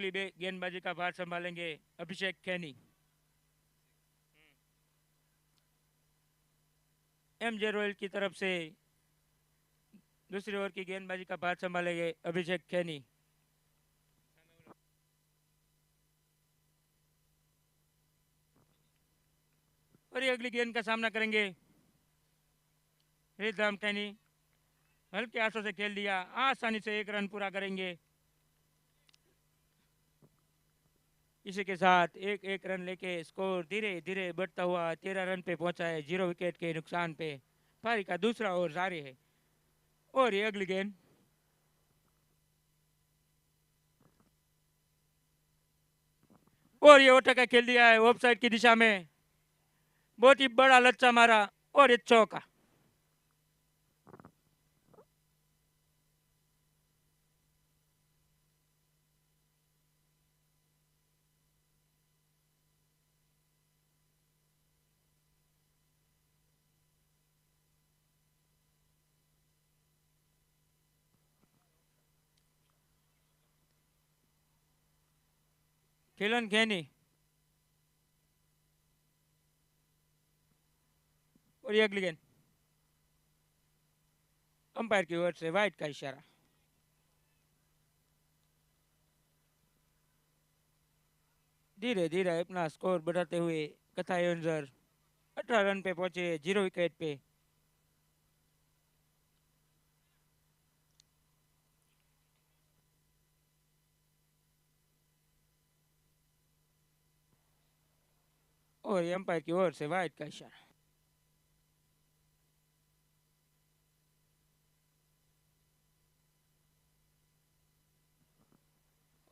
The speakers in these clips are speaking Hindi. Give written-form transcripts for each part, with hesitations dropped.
अगली गेंदबाजी का भार संभालेंगे अभिषेक खैनी। एमजे रॉयल की तरफ से दूसरी ओवर की गेंदबाजी का भार संभालेंगे अभिषेक खैनी। और ये अगली गेंद का सामना करेंगे रिद्धम खैनी। हल्के हाथों से खेल दिया, आसानी से एक रन पूरा करेंगे। इसी के साथ एक एक रन लेके स्कोर धीरे धीरे बढ़ता हुआ 13 रन पे पहुंचा है, 0 विकेट के नुकसान पे। पारी का दूसरा ओवर जारी है। और ये अगली गेंद और ये ओटा का खेल दिया है ऑफसाइड की दिशा में, बहुत ही बड़ा लच्चा मारा और ये चौका। खिलन खैनी और ये अगली गेंद अंपायर की ओर से वाइड का इशारा। धीरे धीरे अपना स्कोर बढ़ाते हुए कथा एवेंजर 18 रन पे पहुंचे, 0 विकेट पे। और ये अंपायर की ओर से वाइड का इशारा।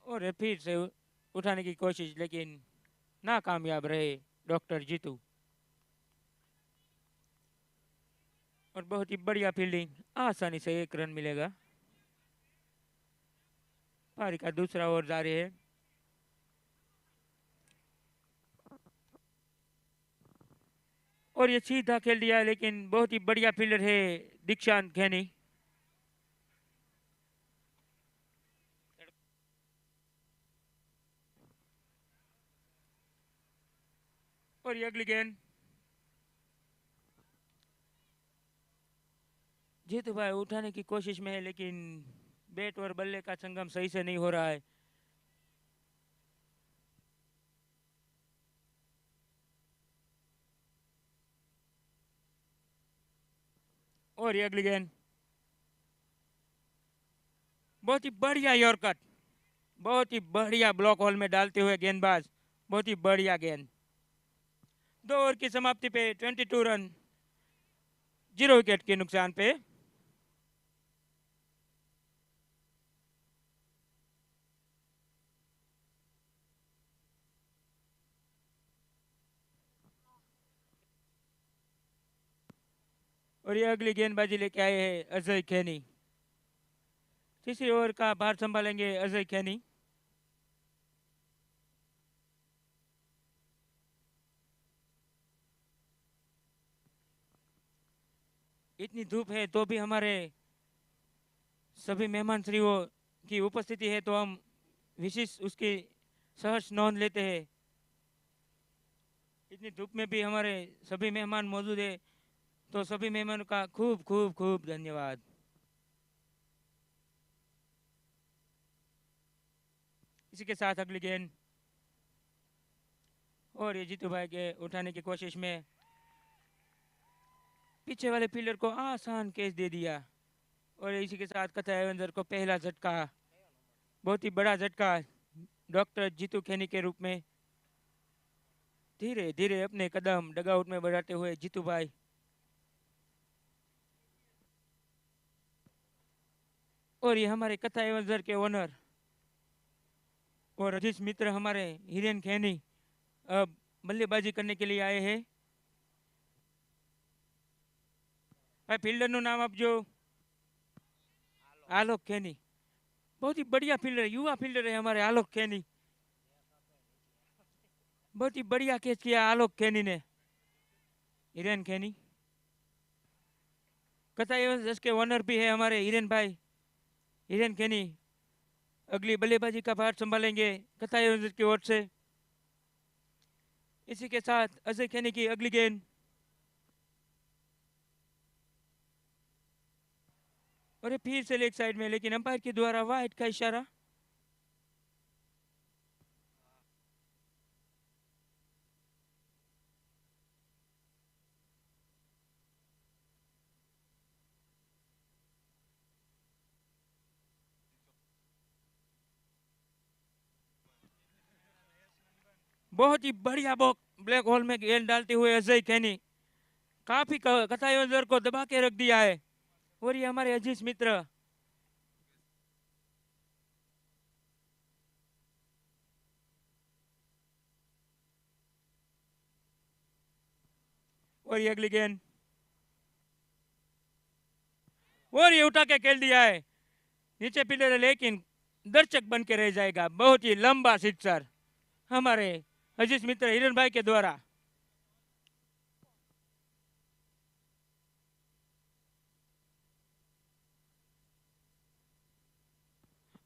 और ये फिर से उठाने की कोशिश, लेकिन नाकामयाब रहे डॉक्टर जीतू। और बहुत ही बढ़िया फील्डिंग, आसानी से एक रन मिलेगा। पारी का दूसरा ओवर जारी है। और ये सीधा खेल दिया है, लेकिन बहुत ही बढ़िया फील्डर है दीक्षांत खैनी। और ये अगली गेंद जीतू भाई उठाने की कोशिश में है, लेकिन बैट और बल्ले का संगम सही से नहीं हो रहा है। और ये अगली गेंद बहुत ही बढ़िया यॉर्कर, बहुत ही बढ़िया ब्लॉक होल में डालते हुए गेंदबाज, बहुत ही बढ़िया गेंद। 2 ओवर की समाप्ति पे 22 रन, 0 विकेट के नुकसान पे। और ये अगली गेंदबाजी लेके आए हैं अजय खैनी। तीसरी ओवर का भार संभालेंगे अजय खैनी। इतनी धूप है तो भी हमारे सभी मेहमान श्रीओं की उपस्थिति है, तो हम विशेष उसकी सहर्ष नोंद लेते हैं। इतनी धूप में भी हमारे सभी मेहमान मौजूद है, तो सभी मेहमानों का खूब खूब खूब धन्यवाद। इसी के साथ अगली गेंद और ये जीतू भाई के उठाने की कोशिश में पीछे वाले फील्डर को आसान कैच दे दिया। और इसी के साथ कथा एवेंजर को पहला झटका, बहुत ही बड़ा झटका डॉक्टर जीतू खैनी के रूप में। धीरे धीरे अपने कदम डगआउट में बढ़ाते हुए जीतू भाई। और ये हमारे कथा एवेंजर के ओनर और रजीश मित्र हमारे हिरेन खैनी अब बल्लेबाजी करने के लिए आए हैं। भाई फील्डर નું નામ આપજો। आलोक खैनी, बहुत ही बढ़िया फील्डर, युवा फील्डर है हमारे आलोक खैनी। बहुत ही बढ़िया कैच किया आलोक खैनी ने। हिरेन खैनी कथा एवेंजर्स के ओनर भी है हमारे हिरेन भाई, हिरेन खैनी। अगली बल्लेबाजी का भार संभालेंगे कथा एवेंजर की ओर से। इसी के साथ अजय खेनी की अगली गेंद, और ये फिर से लेग साइड में, लेकिन अंपायर के द्वारा वाइड का इशारा। बहुत ही बढ़िया ब्लैक होल में गेंद डालते हुए अजय खेनी काफी कथा एवेंजर को दबा के रख दिया है। और ये हमारे अजीज मित्र और ये अगली गेंद, और ये उठा के खेल दिया है, नीचे पिलर है लेकिन दर्शक बन के रह जाएगा। बहुत ही लंबा सिक्सर हमारे अजीज मित्र हिरन भाई के द्वारा।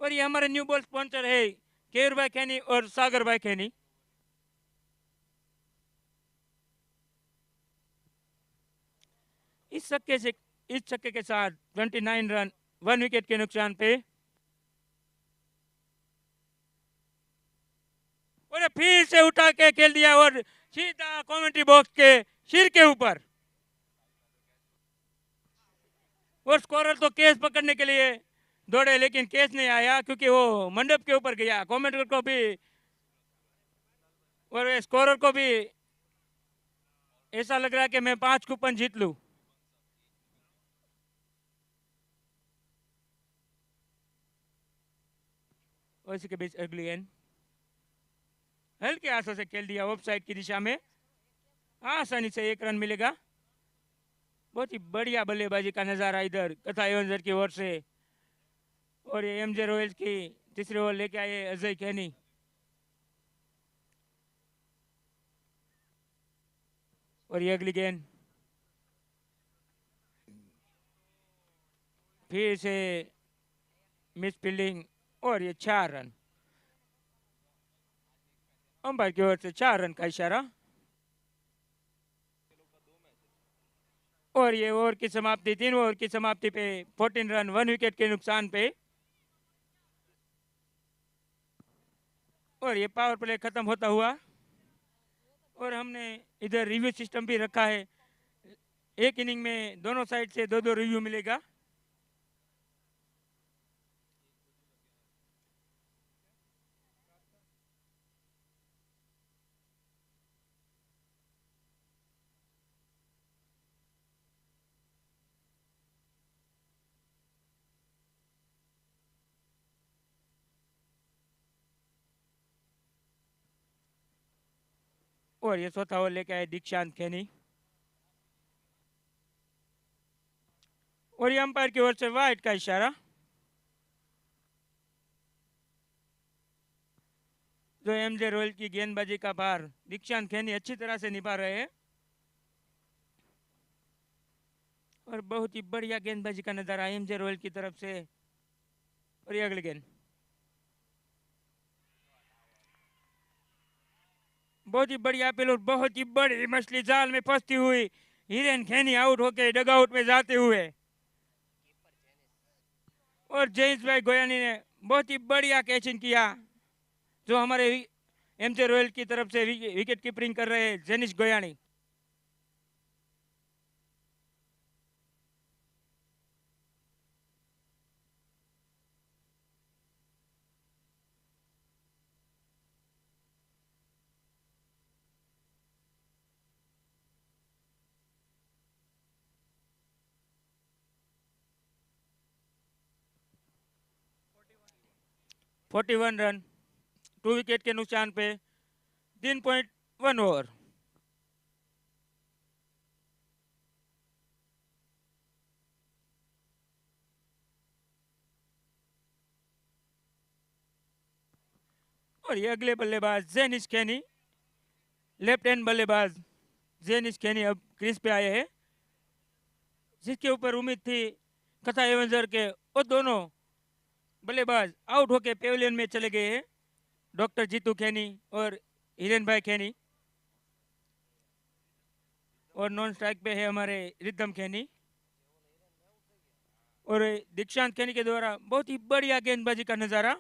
और ये हमारे न्यू बॉल स्पॉन्सर है केयूर भाई खेनी और सागर भाई खेनी। इस छक्के के साथ 29 रन 1 विकेट के नुकसान पे। और फिर से उठा के खेल दिया और सीधा कमेंट्री बॉक्स के सिर के ऊपर। और स्कोरर तो केस पकड़ने के लिए दौड़े लेकिन केस नहीं आया क्योंकि वो मंडप के ऊपर गया। कमेंटेटर को भी और स्कोरर को भी ऐसा लग रहा है कि मैं 5 कूपन जीत लूं। और इसी के बीच अगली गेंद हल्के हाथों से खेल दिया ऑफ साइड की दिशा में, आसानी से 1 रन मिलेगा। बहुत ही बढ़िया बल्लेबाजी का नजारा इधर कथा एवेंजर की ओर से। और ये एमजे रॉयल्स की तीसरी ओवर लेके आए अजय खेनी। और ये अगली गेंद फिर से मिस फील्डिंग और ये 4 रन। अंपायर की ओर से 4 रन का इशारा। और ये ओवर की समाप्ति 3 ओवर की समाप्ति पे 14 रन 1 विकेट के नुकसान पे। और ये पावर प्ले खत्म होता हुआ। और हमने इधर रिव्यू सिस्टम भी रखा है, एक इनिंग में दोनों साइड से 2-2 रिव्यू मिलेगा। और ये चौथा ओवर लेके आए दीक्षांत खेनी। और ये अंपायर की ओर से वाइड का इशारा। जो एमजे रॉयल की गेंदबाजी का भार दीक्षांत खेनी अच्छी तरह से निभा रहे हैं। और बहुत ही बढ़िया गेंदबाजी का नजारा एमजे रॉयल की तरफ से। और ये अगली गेंद बहुत ही बढ़िया अपील और बहुत ही बड़ी मछली जाल में फंसती हुई हिरेन खेनी आउट होके डगआउट में जाते हुए। और जेम्स भाई गोयानी ने बहुत ही बढ़िया कैचिंग किया। जो हमारे एमजे रॉयल की तरफ से विकेट कीपिंग कर रहे हैं Jenish Goyani. Forty 41 run 2 wicket के नुकसान पे 3.1 ओवर। और ये अगले बल्लेबाज जेनिश खेनी, लेफ्ट हैंड बल्लेबाज जेनिश खेनी अब क्रीज पे आए हैं, जिसके ऊपर उम्मीद थी कथा एवेंजर के वो दोनों बल्लेबाज आउट होके पेविलियन में चले गए हैं, डॉक्टर जीतू खैनी और हिरेन भाई खैनी। और नॉन स्ट्राइक पे है हमारे रिद्धम खैनी और दीक्षांत खैनी के द्वारा बहुत ही बढ़िया गेंदबाजी का नजारा।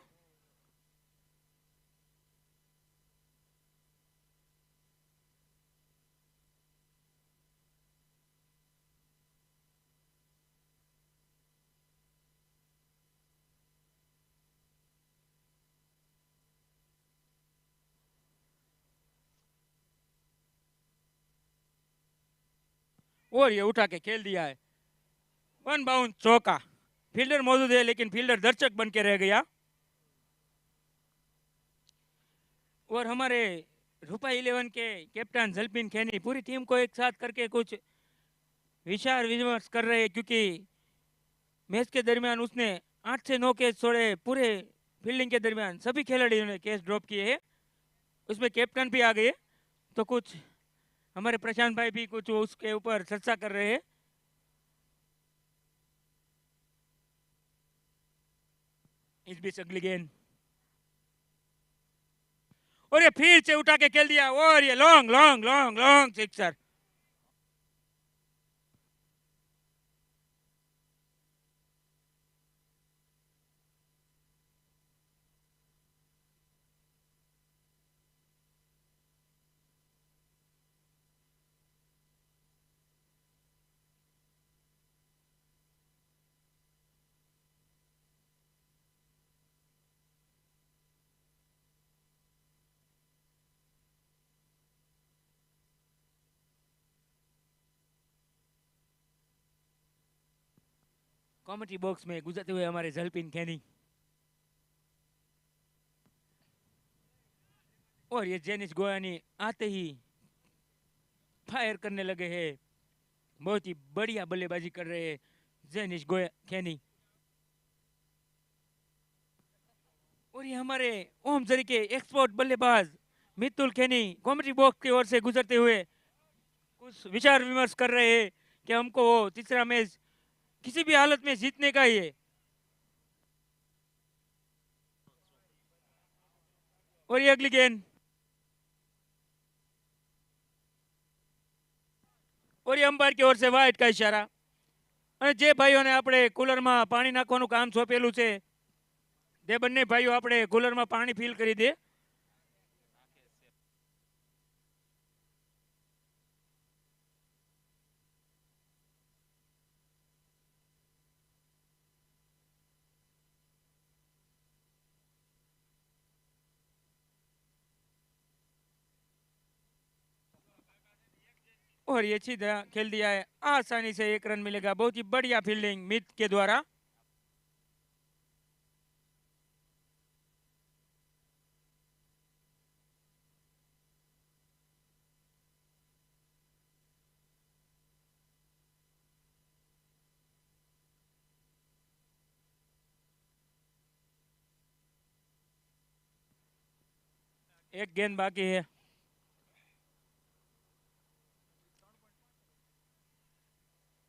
और ये उठा के खेल दिया है, वन बाउंड चौका। फील्डर मौजूद है लेकिन फील्डर दर्शक बन के रह गया। और हमारे रूपा 11 के कैप्टन जलपिन खैनी पूरी टीम को एक साथ करके कुछ विचार विमर्श कर रहे हैं, क्योंकि मैच के दरमियान उसने 8 से 9 कैच छोड़े। पूरे फील्डिंग के दरमियान सभी खिलाड़ियों ने कैच ड्रॉप किए हैं, उसमें कैप्टन भी आ गए। तो कुछ हमारे प्रशांत भाई भी कुछ उसके ऊपर चर्चा कर रहे हैं। इस बीच अगली गेंद और ये फिर से उठा के खेल दिया और ये long long long long sixer. Comedy box में गुजरते हुए हमारे जलपिन खैनी और ये जेनिस गोयानी आते ही फायर करने लगे हैं। बहुत ही बढ़िया बल्लेबाजी कर रहे हैं जेनिस गोया खैनी। और ये हमारे ओम जरी के एक्सपोर्ट बल्लेबाज मितुल खैनी कॉमेडी बॉक्स की ओर से गुजरते हुए कुछ विचार विमर्श कर रहे हैं कि हमको वो तीसरा मैच किसी भी हालत में जीतने का ही है। और ये अगली गेंद और ये अंपायर की ओर से वाइड का इशारा। અને જે ભાઈઓને આપણે કુલરમાં પાણી નાખવાનું કામ સોંપેલું છે તે બંને ભાઈઓ આપણે કુલરમાં પાણી ફિલ કરી દે। और ये सीधा खेल दिया है, आसानी से एक रन मिलेगा। बहुत ही बढ़िया फील्डिंग मित के द्वारा। एक गेंद बाकी है।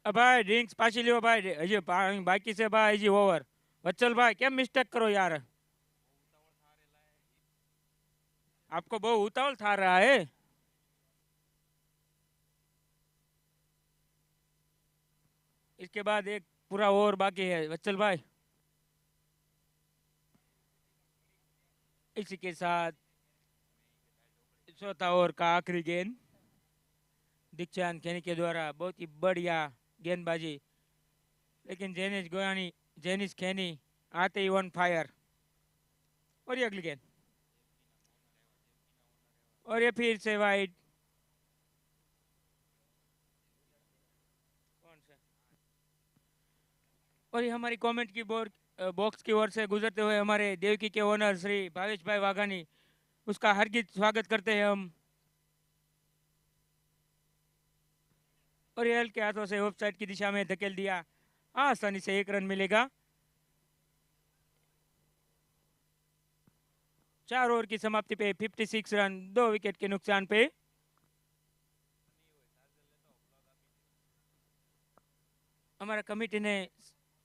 भाई ड्रिंक्स पाછી લ્યો ભાઈ, હજી બાકી છે ભાઈ, હજી ઓવર। વત્સલ ભાઈ કેમ મિસ્ટેક કરો यार, आपको बहुत उतावल था रहा है। इसके बाद एक पूरा ओवर बाकी है वत्सल भाई। इसी के साथ चौथा ओवर का आखिरी गेंद दीक्षांत खैनी के द्वारा बहुत ही बढ़िया गेंदबाजी, लेकिन जेनिस खैनी आते ही वन फायर। और ये अगली गेंद और ये फिर से वाइड। कौन सा और ये हमारी कमेंट की बोर्ड बॉक्स की ओर से गुजरते हुए हमारे देवकी के ओनर श्री भावेश भाई वाघानी, उसका हार्दिक स्वागत करते हैं हम। और ये हल्के हाथों से ऑफ साइड की दिशा में धकेल दिया, आसानी से एक रन मिलेगा। 4 ओवर की समाप्ति पे 56 रन 2 विकेट के नुकसान पे। અમારા કમિટીને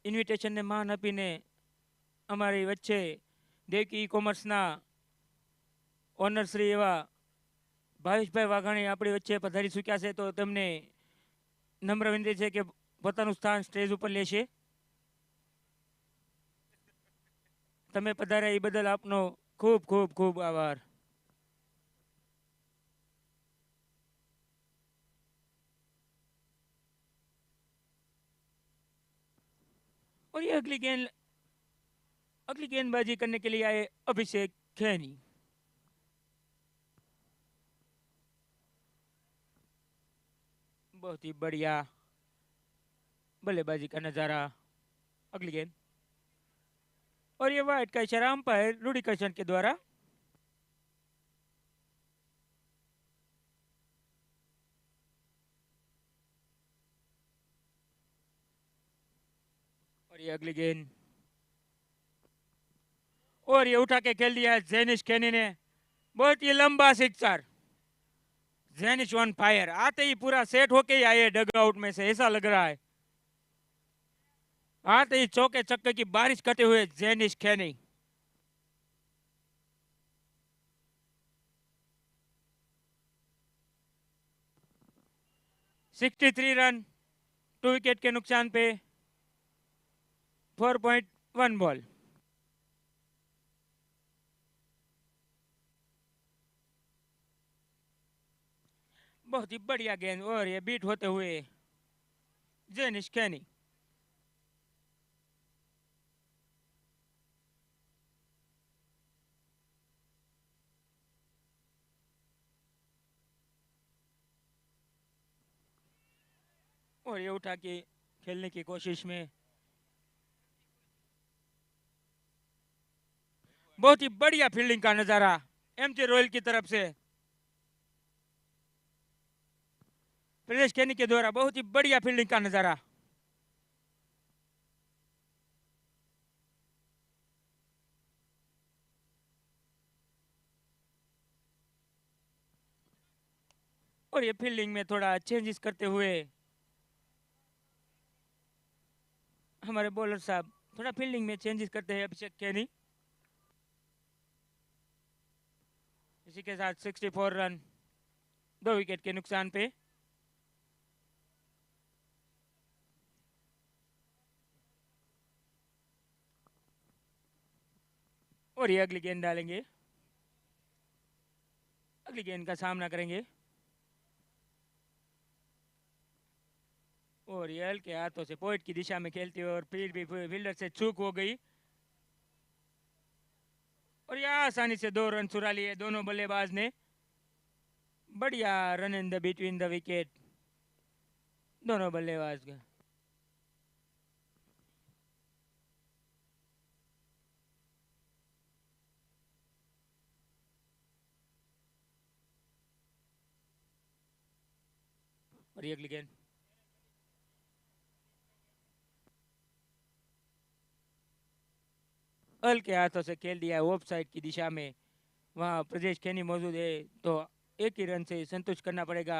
ઇન્વિટેશનને માન આપીને અમારી વચ્ચે દેવકી ઈ કોમર્સના ઓનર શ્રી એવા ભાવેશભાઈ વાઘાણી આપણી વચ્ચે પધારી ચૂક્યા છે, તો તેમને નમ્ર વિનંતી છે કે પોતાનું સ્થાન સ્ટેજ ઉપર લેશે. તમે પધાર્યા એ બદલ આપનો ખૂબ ખૂબ ખૂબ આભાર. और ये अगली गेंदबाजी करने के लिए आए अभिषेक खैनी. बहुत ही बढ़िया बल्लेबाजी का नजारा. अगली गेंद और ये वाइड का इशारा अंपायर रूडी कृष्ण के द्वारा. और ये अगली गेंद और ये उठा के खेल दिया जेनिश खैनी ने. बहुत ही लंबा सिक्सर. Jenish on fire. आते ही पूरा सेट होके ही आए डग आउट में से, ऐसा लग रहा है. आते ही चौके चक्के की बारिश करते हुए जेनिश खैनी. (63 रन 2 विकेट के नुकसान पे 4.1 बॉल. बहुत ही बढ़िया गेंद और ये बीट होते हुए जेनिश खैनी. और ये उठा के खेलने की कोशिश में बहुत ही बढ़िया फील्डिंग का नजारा एमजे रॉयल की तरफ से. प्रदेश खैनी के द्वारा बहुत ही बढ़िया फील्डिंग का नजारा. और ये फील्डिंग में थोड़ा चेंजेस करते हुए हमारे बॉलर साहब थोड़ा फील्डिंग में चेंजेस करते हैं अभिषेक खैनी. इसी के साथ 64 रन 2 विकेट के नुकसान पे. और ये अगली गेंद डालेंगे. अगली गेंद का सामना करेंगे और ये हल्के हाथों से पॉइंट की दिशा में खेलते हुए और फिर भी फील्डर से चूक हो गई और ये आसानी से 2 रन चुरा लिए दोनों बल्लेबाज ने. बढ़िया run in the between the wicket दोनों बल्लेबाज का. और ये अगली गेंद हल्के हाथों से खेल दिया ऑफ साइड की दिशा में. वहां प्रदेश खैनी मौजूद है तो एक ही रन से संतुष्ट करना पड़ेगा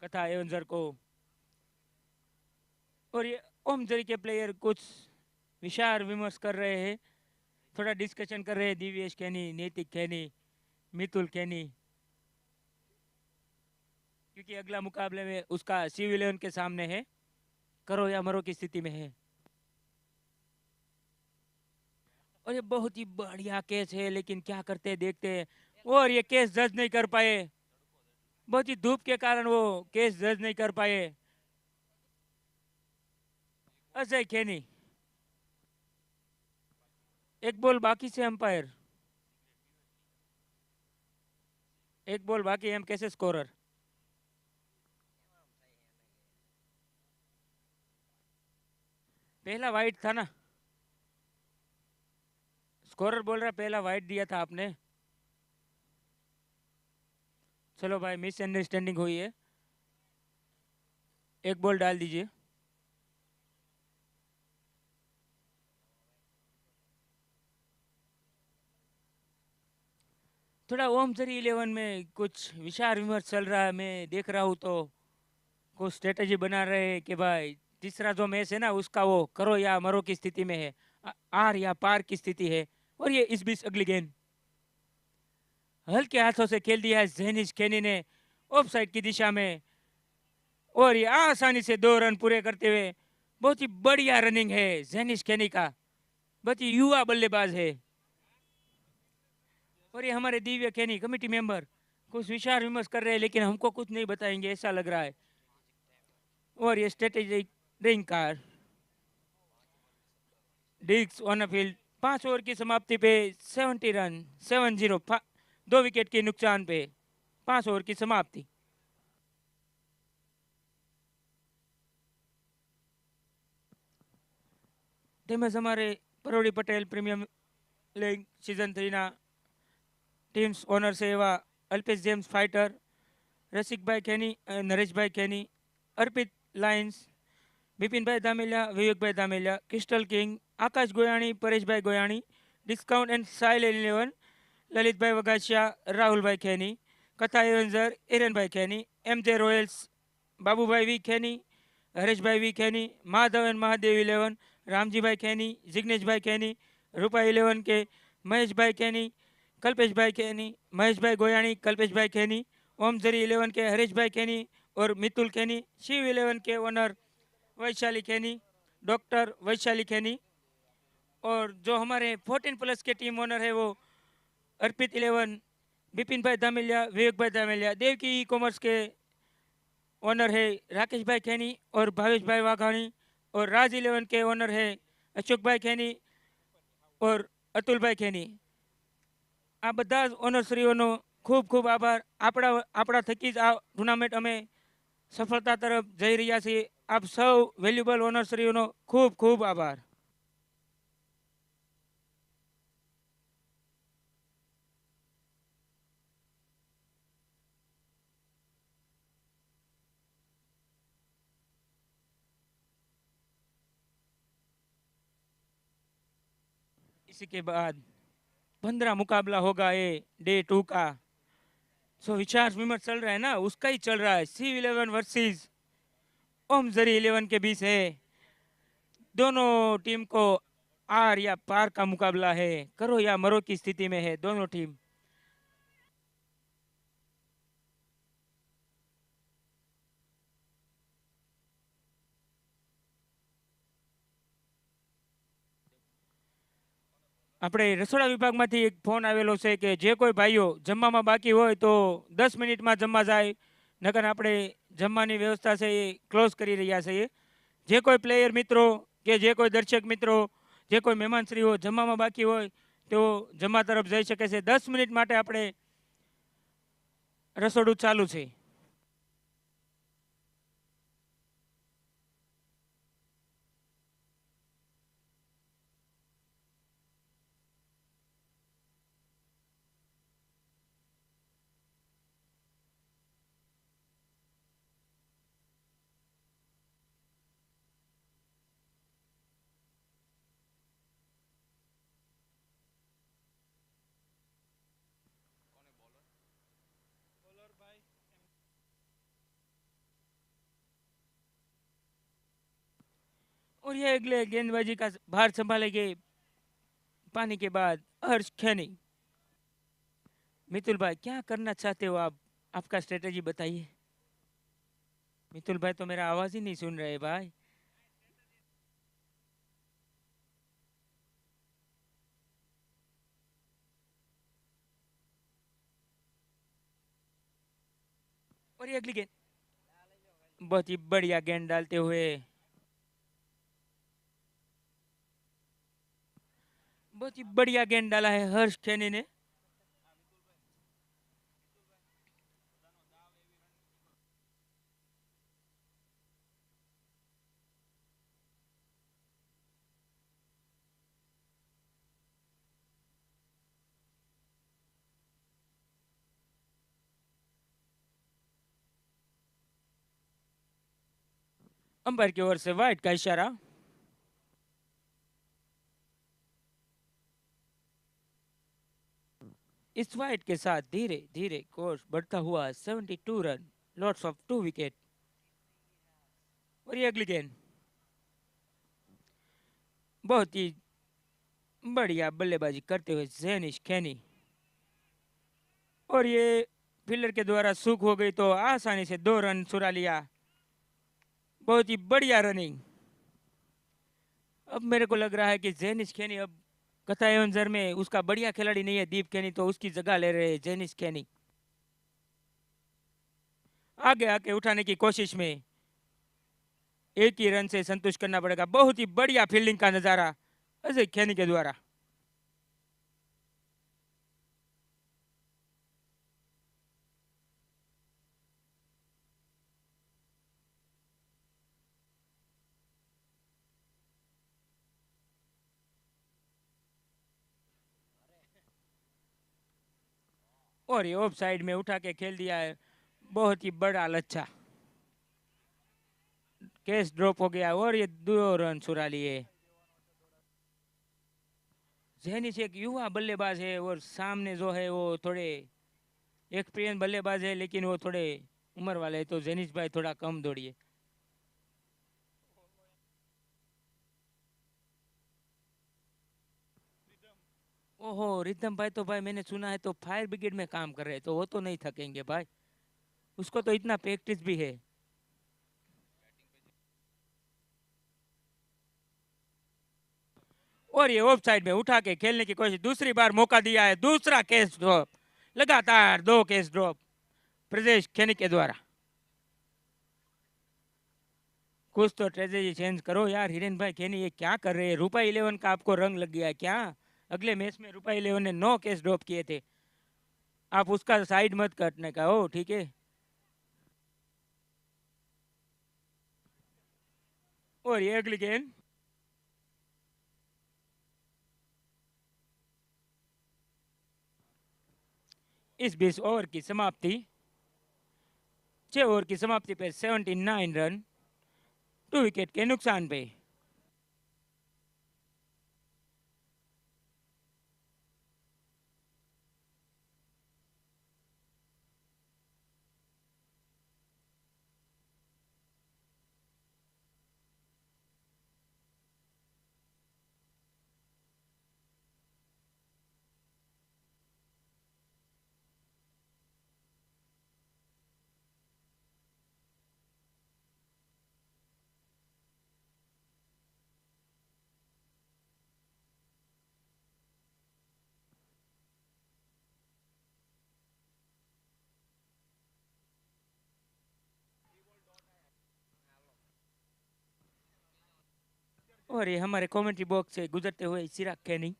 कथा एवंजर को. और ये ओमजरी के प्लेयर कुछ विचार विमर्श कर रहे हैं, थोड़ा डिस्कशन कर रहे हैं. दिव्येश खैनी, नैतिक खैनी, मितुल खैनी, क्योंकि अगला मुकाबले में उसका सिविलियन के सामने है, करो या मरो की स्थिति में है. और ये बहुत ही बढ़िया कैच है लेकिन क्या करते हैं देखते हैं. और ये कैच जज नहीं कर पाए, बहुत ही धूप के कारण वो कैच जज नहीं कर पाए. अजय खैनी. एक बॉल बाकी से अंपायर, एक बॉल बाकी है, हम कैसे स्कोरर. पहला वाइड था ना, स्कोरर बोल रहा पहला वाइड दिया था आपने. चलो भाई मिसअंडरस्टैंडिंग हुई है, एक बॉल डाल दीजिए. थोड़ा ओमजरी 11 में कुछ विचार विमर्श चल रहा है, मैं देख रहा हूँ तो कुछ स्ट्रेटेजी बना रहे हैं कि भाई तीसरा जो मैच है ना उसका वो करो या मरो की स्थिति में है. आर या पार की स्थिति है। और ये इस बीच अगली गेंद हल्के हाथों से खेल दिया है जेनिश खेनी ने ऑफ साइड की दिशा में, और ये आसानी से 2 रन पूरे करते हुए, बहुत ही बढ़िया रनिंग है जेनिश खेनी का, बहुत ही युवा बल्लेबाज है। और ये हमारे दिव्य खेनी कमेटी मेंबर कुछ विचार विमर्श कर रहे हैं, लेकिन हमको कुछ नहीं बताएंगे ऐसा लग रहा है। और ये strategic drink car digs on field 5 over की समाप्ति पे 70 रन 70 2 विकेट के नुकसान पे 5 ओवर की समाप्ति। તેમજ हमारे Parodi Patel premium league season 3 ના ટીમ્સ ઓનર છે એવા Alpesh gems fighter, Rasikbhai Kheni, Nareshbhai Kheni, Arpit lions, Bipinbhai Dhameliya, Vivekbhai Dhameliya, crystal king, Akash Goyani, Pareshbhai Goyani, discount and sale 11, Lalitbhai Vagasiya, Rahulbhai Kheni, Katha avenger, Eranbhai Kheni, MJ royals, Babubhai V Kheni, Hareshbhai V Kheni, Madhav and Mahadev 11, Ramjibhai Kheni, Jigneshbhai Kheni, રૂપા 11 के, महेशभाई खेनी, कल्पेशभाई खेनी, महेशभाई गोयाणी, कल्पेशभाई खेनी, ओम जरी 11 के हरीशभाई खेनी और मितुल खेनी, शिव 11 के ओनर वैशाली खेनी, डॉक्टर वैशाली खेनी, और जो हमारे 14+ के टीम ओनर है वो अर्पित 11, बिपिन भाई धामेलिया, विवेक भाई धामेलिया, देवकी ई कॉमर्स के ओनर है राकेश भाई खेनी और भावेश भाई वाघाणी, और राज 11 के ओनर है अशोक भाई खेनी और अतुल भाई खेनी। आ बधा ओनरश्रीओनो खूब खूब आभार। आपड़ा थकी ज आ टूर्नामेंट अमे सफलता तरफ जई रह्या छीए। आप सौ वेल्युबल ओनरश्रीओनो खूब खूब आभार। इसी के बाद 15 मुकाबला होगा ये डे 2 का। सो विचार विमर्श चल रहा है ना, उसका ही चल रहा है। सी 11 वर्सेस ओम जरी 11 के बीच है। दोनों टीम को आर या पार का मुकाबला है, करो या मरो की स्थिति में है दोनों टीम। આપણે રસોડા વિભાગમાંથી એક ફોન આવેલો છે કે જે કોઈ ભાઈઓ જમવામાં બાકી હોય તો 10 મિનિટમાં જમવા જાય, નકર આપણે જમવાની વ્યવસ્થા છે એ ક્લોઝ કરી રહ્યા છીએ। જે કોઈ પ્લેયર મિત્રો કે જે કોઈ દર્શક મિત્રો, જે કોઈ મહેમાનશ્રીઓ જમવામાં બાકી હોય તેઓ જમવા તરફ જઈ શકે છે। 10 મિનિટ માટે આપણે રસોડું ચાલુ છે। और ये अगले गेंदबाजी का भार संभालेंगे पानी के बाद हर्ष खैनी। मितुल भाई क्या करना चाहते हो आप, आपका स्ट्रेटेजी बताइए। मितुल भाई तो मेरा आवाज ही नहीं सुन रहे भाई। और ये अगली गेंद बहुत ही बढ़िया गेंद डालते हुए, बहुत ही बढ़िया गेंद डाला है हर्ष खैनी ने। अंपायर की ओर से वाइड का इशारा। इस वाइड के साथ धीरे धीरे कोर्स बढ़ता हुआ 72 रन, लॉट्स ऑफ 2 विकेट। और ये अगली गेंद बहुत ही बढ़िया बल्लेबाजी करते हुए जेनिश खेनी, और ये फील्डर के द्वारा सूख हो गई तो आसानी से 2 रन चुरा लिया। बहुत ही बढ़िया रनिंग। अब मेरे को लग रहा है कि जेनिश खेनी अब कथा एवंजर में उसका बढ़िया खिलाड़ी नहीं है दीप खेनी, तो उसकी जगह ले रहे हैं जेनिश खेनी। आगे आके उठाने की कोशिश में, एक ही रन से संतुष्ट करना पड़ेगा। बहुत ही बढ़िया फील्डिंग का नजारा अजय खेनी के द्वारा। और ये ऑफ साइड में उठा के खेल दिया है, बहुत ही बड़ा लच्छा। कैच ड्रॉप हो गया और ये 2 रन चुरा लिए। जेनिस एक युवा बल्लेबाज है और सामने जो है वो थोड़े एक्सपीरियंस बल्लेबाज है, लेकिन वो थोड़े उम्र वाले है, तो जेनिस भाई थोड़ा कम दौड़िए। ओहो, रिद्धम भाई तो भाई मैंने सुना है तो फायर ब्रिगेड में काम कर रहे हैं, तो वो तो नहीं थकेंगे भाई, उसको तो इतना प्रैक्टिस भी है। और ये ऑफ साइड में उठा के खेलने की कोशिश, दूसरी बार मौका दिया है, दूसरा कैच ड्रॉप, लगातार 2 कैच ड्रॉप प्रदेश खेनी के द्वारा। कुछ तो ट्रेजेडी चेंज करो यार हिरेन भाई खेनी, ये क्या कर रहे हैं? रूपा 11 का आपको रंग लग गया है क्या? अगले मैच में रूपा 11 ने 9 कैच ड्रॉप किए थे, आप उसका साइड मत कटने का हो, ठीक है। और ये अगली गेंद, इस 20 ओवर की समाप्ति, 6 ओवर की समाप्ति पे 79 रन 2 विकेट के नुकसान पे। और ये हमारे कमेंट्री बॉक्स से गुजरते हुए चिराग खेनी,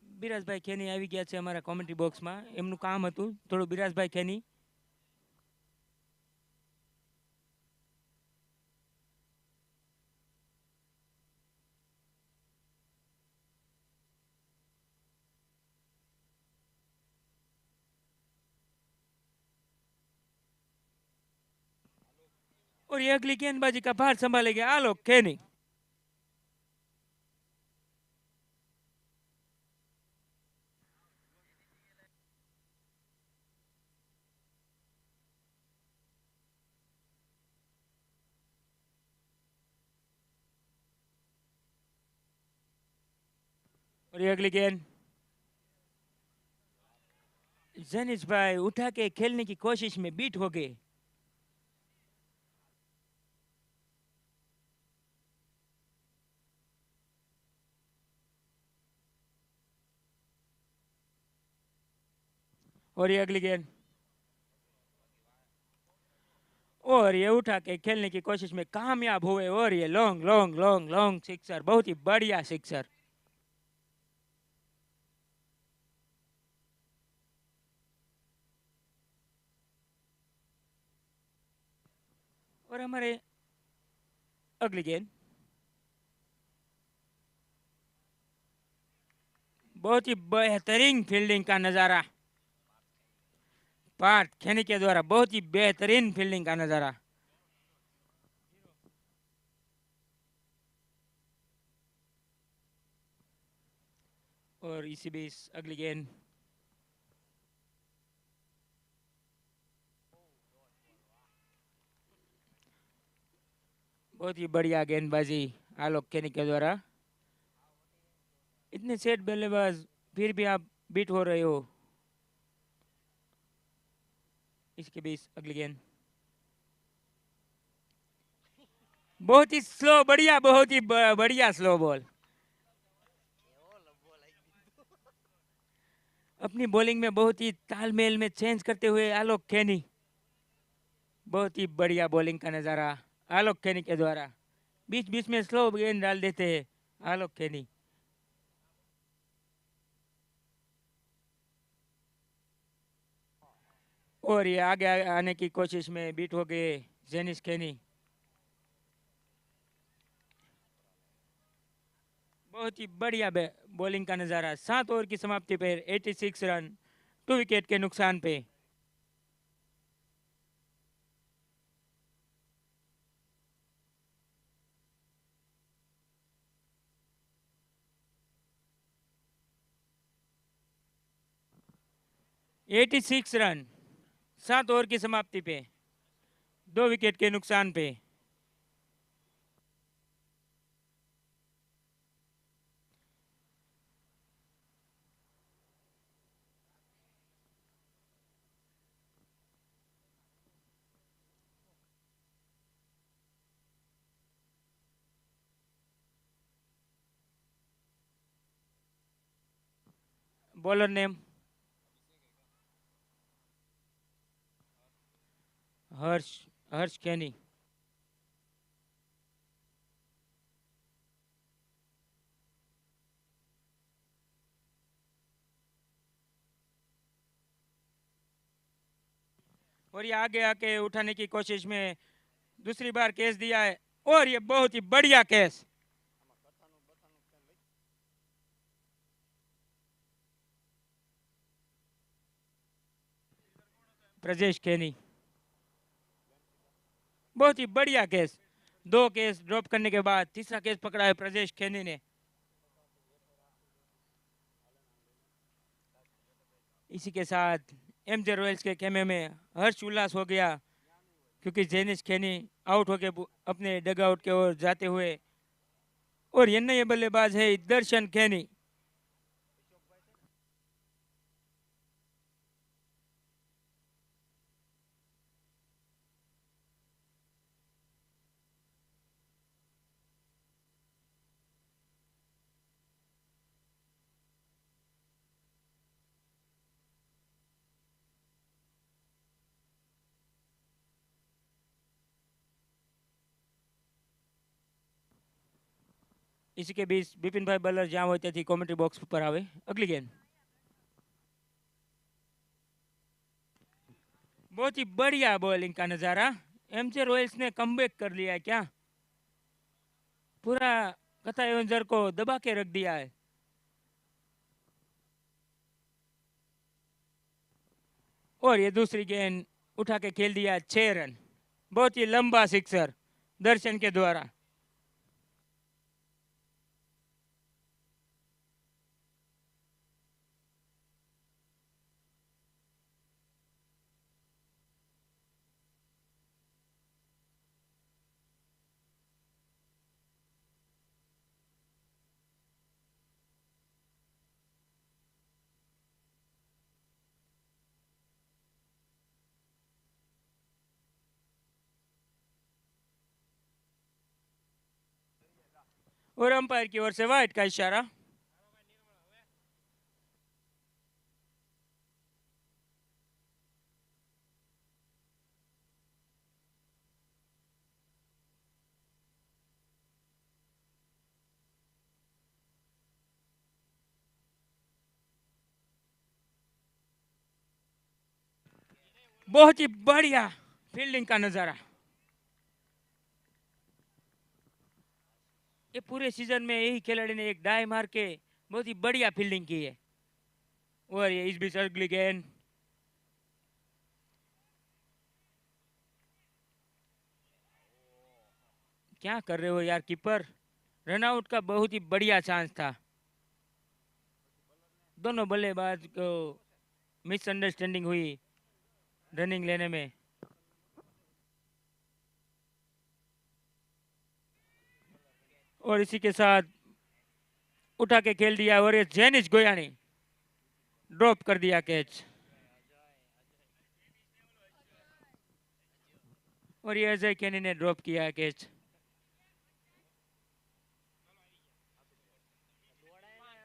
બિરાજભાઈ ખેની આવી ગયા છે અમારા કોમેન્ટ્રી બોક્સમાં, એમનું કામ હતું થોડું બિરાજભાઈ ખેની। और ये अगली गेंदबाजी का भार संभालेंगे आलोक खेनी। और ये अगली गेंद, जनिश भाई उठा के खेलने की कोशिश में बीट हो गए। और ये अगली गेंद, और ये उठा के खेलने की कोशिश में कामयाब हुए, और ये long long long long sixer, बहुत ही बढ़िया सिक्सर। और हमारे अगली गेंद, बहुत ही बेहतरीन फील्डिंग का नजारा पार्थ खेनी के द्वारा, बहुत ही बेहतरीन फील्डिंग का नजारा। और इसी बीच अगली गेंद, बहुत ही बढ़िया गेंदबाजी आलोक खेनी के द्वारा। इतने सेट बल्लेबाज फिर भी आप बीट हो रहे हो। इसके बीच अगली गेंद बहुत ही स्लो, बढ़िया, बहुत ही बढ़िया स्लो बॉल। अपनी बॉलिंग में बहुत ही तालमेल में चेंज करते हुए आलोक खेनी। बहुत ही बढ़िया बॉलिंग का नजारा आलोक खेनी के द्वारा। बीच बीच में स्लो गेंद डाल देते हैं आलोक खेनी। और ये आगे आने की कोशिश में बीट हो गए जेनिस खेनी। बहुत ही बढ़िया बॉलिंग का नजारा। 7 ओवर की समाप्ति पर 86 रन 2 विकेट के नुकसान पे। एटी सिक्स रन 7 ओवर की समाप्ति पे 2 विकेट के नुकसान पे। बॉलर नेम हर्ष हर्ष खेनी। और ये आगे आके उठाने की कोशिश में दूसरी बार कैच दिया है और ये बहुत ही बढ़िया कैच। प्रजेश खेनी बहुत ही बढ़िया कैच। 2 कैच ड्रॉप करने के बाद तीसरा कैच पकड़ा है प्रजेश खेनी ने। इसी के साथ एमजे रॉयल्स के खेमे में हर्ष उल्लास हो गया क्योंकि जेनिस खेनी आउट होके अपने डग आउट की ओर जाते हुए। और ये नए बल्लेबाज है दर्शन खेनी। इसी के बीच बिपिन भाई बल्लर जहां होते थे कमेंट्री बॉक्स पर आवे। अगली गेंद बहुत ही बढ़िया बॉलिंग का नजारा। एमजे रॉयल्स ने कमबैक कर लिया है क्या? पूरा कथा एवेंजर को दबा के रख दिया है। और ये दूसरी गेंद उठा के खेल दिया 6 रन। बहुत ही लंबा सिक्सर दर्शन के द्वारा। और अंपायर की ओर से वाइट का इशारा। बहुत ही बढ़िया फील्डिंग का नजारा। ये पूरे सीजन में यही खिलाड़ी ने एक डाई मार के बहुत ही बढ़िया फील्डिंग की है। और ये इस बीच अगली गेंद क्या कर रहे हो यार कीपर। रनआउट का बहुत ही बढ़िया चांस था। दोनों बल्लेबाज को मिसअंडरस्टैंडिंग हुई रनिंग लेने में। और इसी के साथ उठा के खेल दिया और ये जेनिश गोयानी ड्रॉप कर दिया कैच। और ये अजय कैनी ने ड्रॉप किया कैच।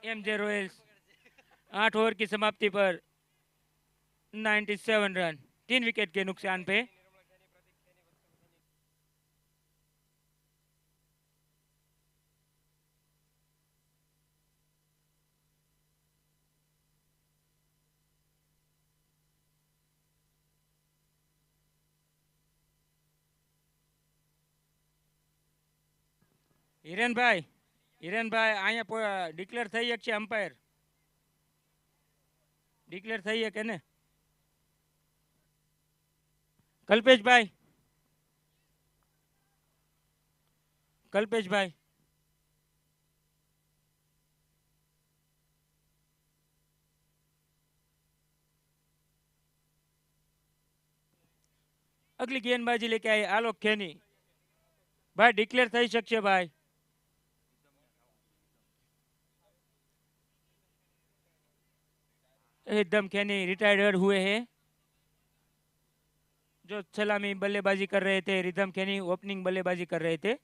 एमजे रॉयल्स 8 ओवर की समाप्ति पर 97 रन 3 विकेट के नुकसान पे। હિરેનભાઈ હિરેનભાઈ અહીંયા ડિક્લેર થઈ છે અમ્પાયર ડિક્લેર થઈ કે ને કલ્પેશભાઈ કલ્પેશભાઈ अगली गेंदबाजी लेके आए आलोक खेनी भाई डिक्लेर થઈ શકશે भाई। एकदम खेनी रिटायर्ड हुए हैं जो सलामी बल्लेबाजी कर रहे थे। रिदम खेनी ओपनिंग बल्लेबाजी कर रहे थे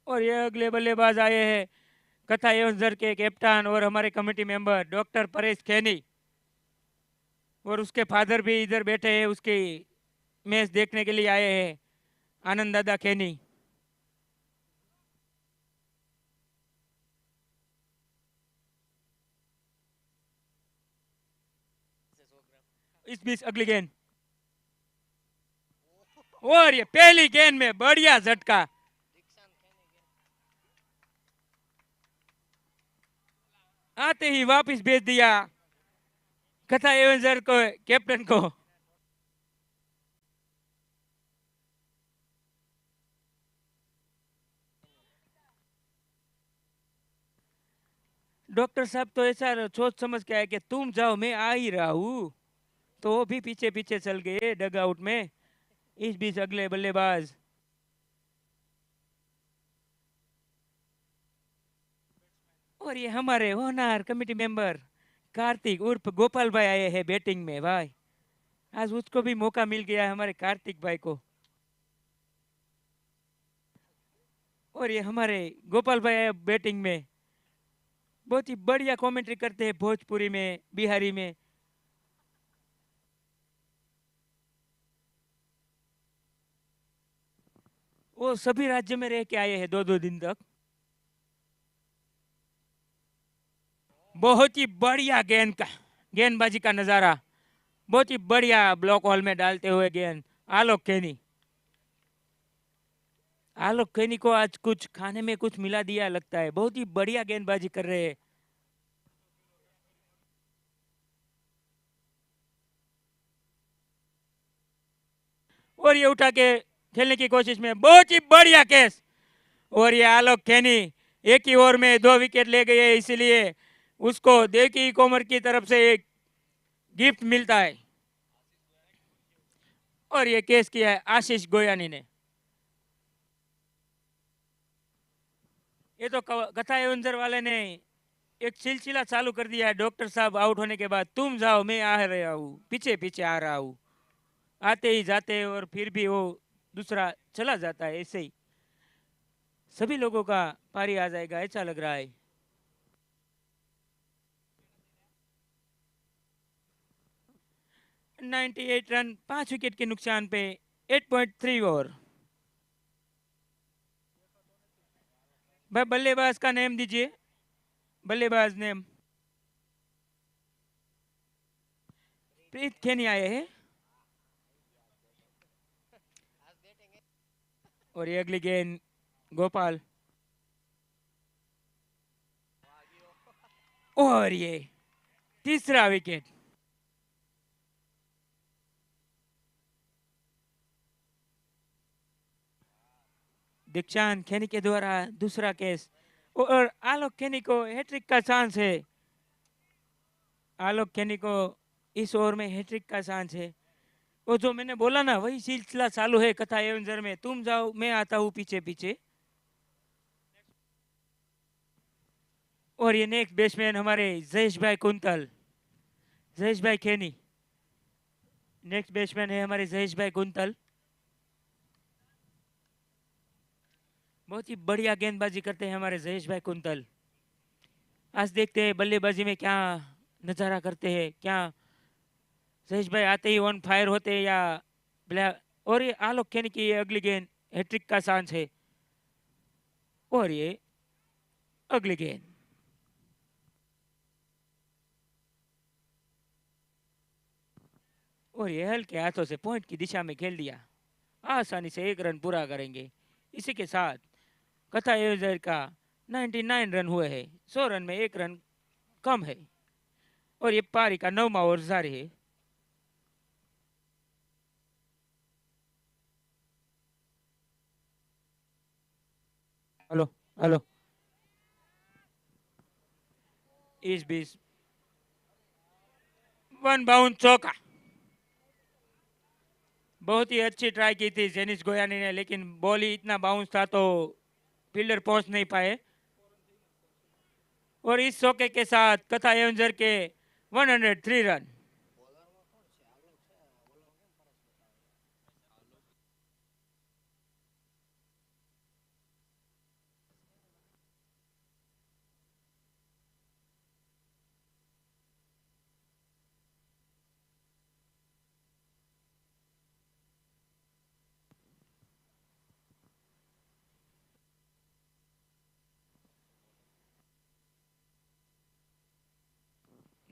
और ये अगले बल्लेबाज आए हैं कथा एवंजर के कैप्टन और हमारे कमेटी मेंबर डॉक्टर परेश खेनी और उसके फादर भी इधर बैठे हैं उसकी मैच देखने के लिए आए हैं आनंद दादा खेनी। इस बीच अगली गेंद और ये पहली गेंद में बढ़िया झटका आते ही वापस भेज दिया कथा एवेंजर को कैप्टन को। डॉक्टर साहब तो ऐसा सोच समझ के आए कि तुम जाओ मैं आ ही रहा हूं तो वो भी पीछे पीछे चल गए डग आउट में। इस बीच अगले बल्लेबाज और ये हमारे ओनर कमेटी मेंबर कार्तिक उर्फ गोपाल भाई आए हैं बैटिंग में भाई। आज उसको भी मौका मिल गया है हमारे कार्तिक भाई को। और ये हमारे गोपाल भाई आए बैटिंग में बहुत ही बढ़िया कमेंट्री करते हैं भोजपुरी में बिहारी में। वो सभी राज्य में रह के आए हैं 2-2 दिन तक। बहुत ही बढ़िया गेंदबाजी का नजारा बहुत ही बढ़िया ब्लॉक हॉल में डालते हुए गेंद आलोक कैनी को आज कुछ खाने में कुछ मिला दिया लगता है। बहुत ही बढ़िया गेंदबाजी कर रहे हैं। और ये उठा के खेलने की कोशिश में बहुत ही बढ़िया कैच और ये आलोक कैनी एक ही ओवर में 2 विकेट ले गए इसलिए उसको देवकी कोमर की तरफ से एक गिफ्ट मिलता है। और ये केस किया है आशीष गोयानी ने। ये तो कथा एवेंजर वाले ने एक सिलसिला चालू कर दिया है डॉक्टर साहब आउट होने के बाद तुम जाओ मैं आ रहा हूँ पीछे पीछे आ रहा हूँ आते ही जाते और फिर भी वो दूसरा चला जाता है। ऐसे ही सभी लोगों का पारी आ जाएगा ऐसा लग रहा है। नाइन्टी 98 रन 5 विकेट के नुकसान पे 8.3 ओवर। भाई बल्लेबाज का नेम दीजिए बल्लेबाज नेम। प्रीत खेनी आए हैं और ये अगली गेंद गोपाल और ये तीसरा विकेट। दीक्षांत खेनी के द्वारा दूसरा कैच और आलोक खेनी को हैट्रिक का चांस है। आलोक खेनी को इस ओवर में हैट्रिक का चांस है। वो जो मैंने बोला ना वही सिलसिला चालू है कथा एवेंजर में तुम जाओ मैं आता हूँ पीछे पीछे। और ये नेक्स्ट बैट्समैन हमारे जयेश भाई कुंतल, जयेश भाई खेनी। नेक्स्ट बैट्समैन है हमारे जयेश भाई कुंतल। बहुत ही बढ़िया गेंदबाजी करते हैं हमारे जयेश भाई कुंतल। आज देखते हैं बल्लेबाजी में क्या नजारा करते हैं, क्या जयेश भाई आते ही ऑन फायर होते हैं या और ये आलोक खेनी की ये अगली गेंद हैट्रिक का चांस है। और ये अगली गेंद, और ये हल्के हाथों से पॉइंट की दिशा में खेल दिया। आसानी से 1 रन पूरा करेंगे। इसी के साथ कथा एवजर का 99 रन हुए हैं। 100 रन में 1 रन कम है और ये पारी का 9वां ओवर जारी है। Hello hello. इस बीच 1 बाउंड चौका। बहुत ही अच्छी ट्राई की थी जेनिस गोयानी ने, लेकिन बॉल ही इतना बाउंस था तो फील्डर पहुंच नहीं पाए। और इस चौके के साथ कथा एवंजर के 103 रन।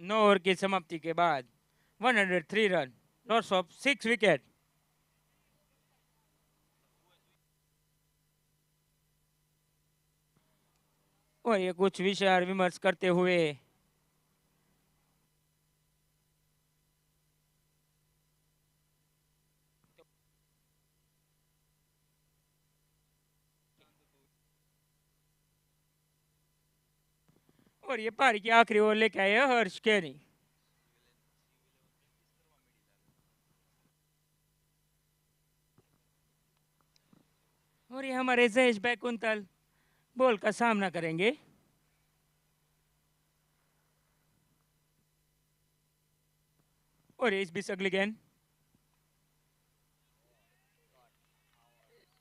नौ ओवर की समाप्ति के बाद 103 रन, लॉस ऑफ 6 विकेट। और ये कुछ विचार विमर्श करते हुए और ये पारी की आखिरी ओवर लेके आए हर्ष केनी। और ये हमारे जयेश भाई कुंतल बॉल का सामना करेंगे। और इस बीच अगली गेंद,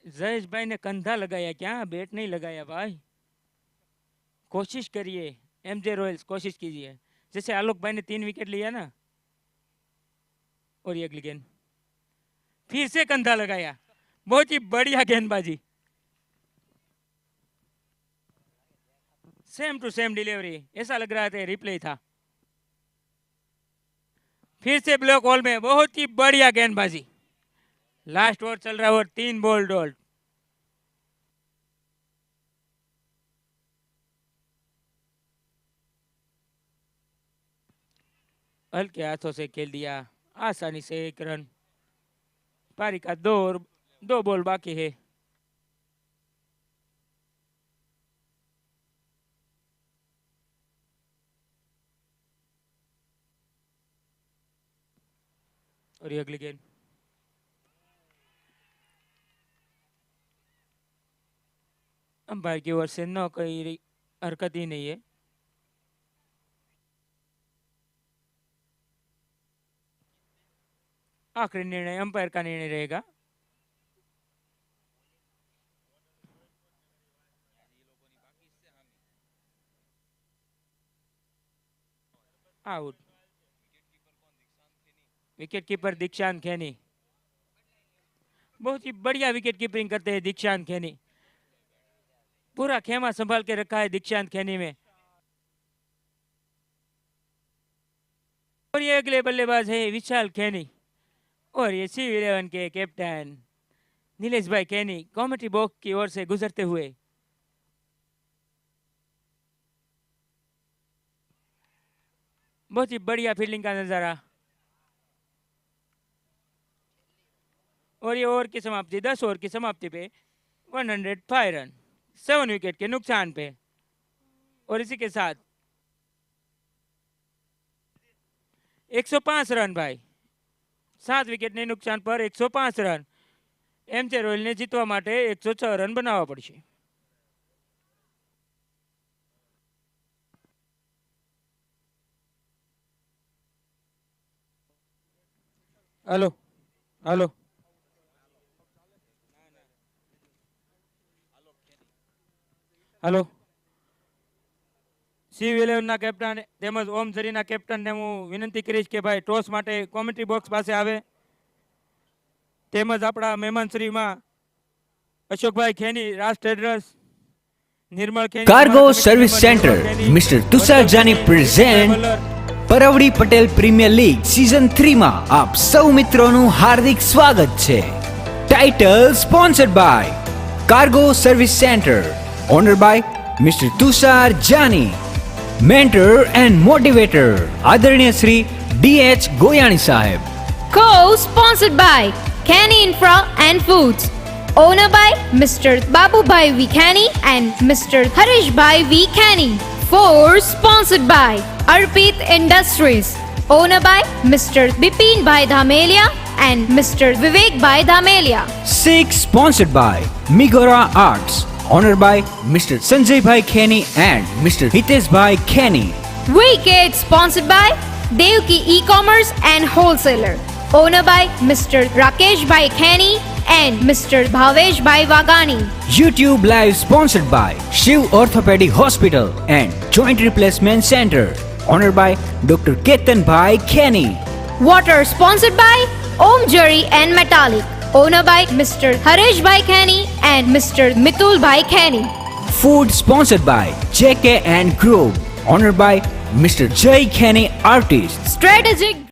जयेश भाई ने कंधा लगाया क्या, बैट नहीं लगाया भाई। कोशिश करिए एमजे रॉयल्स, कोशिश कीजिए जैसे आलोक भाई ने 3 विकेट लिया ना। और ये अगली गेंद फिर से कंधा लगाया। बहुत ही बढ़िया गेंदबाजी, सेम टू सेम डिलीवरी, ऐसा लग रहा था रिप्ले था। फिर से ब्लॉक होल में बहुत ही बढ़िया गेंदबाजी। लास्ट ओवर चल रहा है और 3 बॉल डॉल्ट। हल्के हाथों से खेल दिया, आसानी से 1 रन। पारी का 2 बॉल बाकी है। और ये अगली गेंद, अंपायर की ओर से न कोई हरकत ही नहीं है। आखिरी निर्णय अंपायर का निर्णय रहेगा। आउट। विकेट कीपर दीक्षांत खैनी। बहुत ही बढ़िया विकेट कीपिंग करते हैं दीक्षांत खैनी। पूरा खेमा संभाल के रखा है दीक्षांत खैनी में। और ये अगले बल्लेबाज है विशाल खैनी। और ये CV11 के कैप्टन नीलेश भाई खैनी कॉमेंट्री बॉक्स की ओर से गुजरते हुए। बहुत ही बढ़िया फील्डिंग का नजारा। और ये ओवर की समाप्ति 10 ओवर की समाप्ति पे 105 रन, 7 विकेट के नुकसान पे। और इसी के साथ 105 रन भाई, 7 વિકેટને નુકસાન પર 105 રન એમજે રોયલને જીતવા માટે 106 રન બનાવવા પડશે। Hello hello hello C11 captain તેમજ ઓમ ઝરીના કેપ્ટનને હું વિનંતી કરીશ કે ભાઈ ટોસ માટે કોમેન્ટ્રી બોક્સ પાસે આવે તેમજ આપણા મહેમાનશ્રીમાં Ashokbhai Kheni Raj traders Nirmal Kheni cargo service centre mister Tushar Jani present Parvadi Patel premier league season 3 માં આપ સૌ મિત્રોનું હાર્દિક સ્વાગત છે. Title sponsored by cargo service centre, owner by mister Tushar Jani, mentor and motivator આદરણીય શ્રી DH ગોયાણી સાહેબ. Co-sponsored by Kenny Infra and Foods. Owner by Mr. Babubhai V. Kenny and Mr. Harish Bhai V. Kenny. For sponsored by Arpit Industries. Owner by Mr. Bipin Bhai Dhamelia and Mr. Vivek Bhai Dhamelia. 6 sponsored by Migora Arts, honored by Mr. Sanjay Bhai Kenny and Mr. Hitesh Bhai Kenny. Wicked sponsored by Devki E-Commerce and Wholesaler. Owner by Mr. Rakesh Bhai Kenny and Mr. Bhavesh Bhai Wagani. YouTube live sponsored by Shiv Orthopedic Hospital and Joint Replacement Center, honored by Dr. Ketan Bhai Kenny. Water sponsored by Om Jari and Metallic. Owner by Mr. Harish Bhai Kenny and Mr. Mitul Bhai Kenny. Food sponsored by JK and Group, honored by Mr. Jay Kenny Artist. Strategic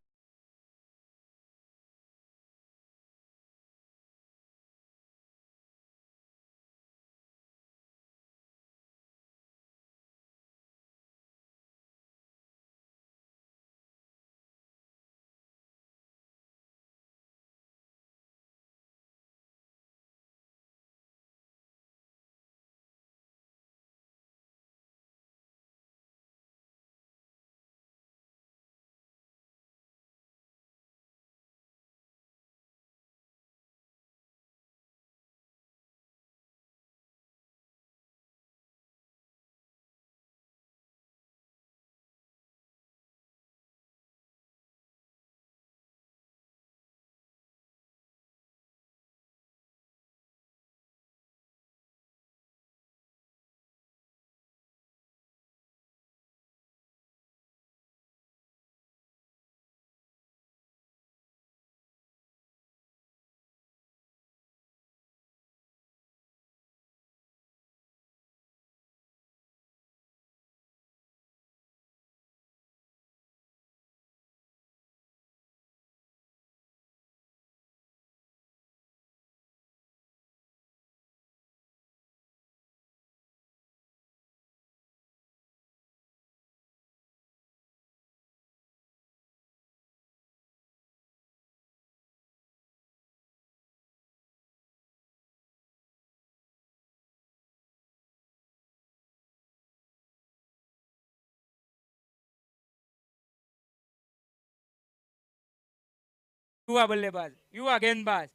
युवा बल्लेबाज युवा गेंदबाज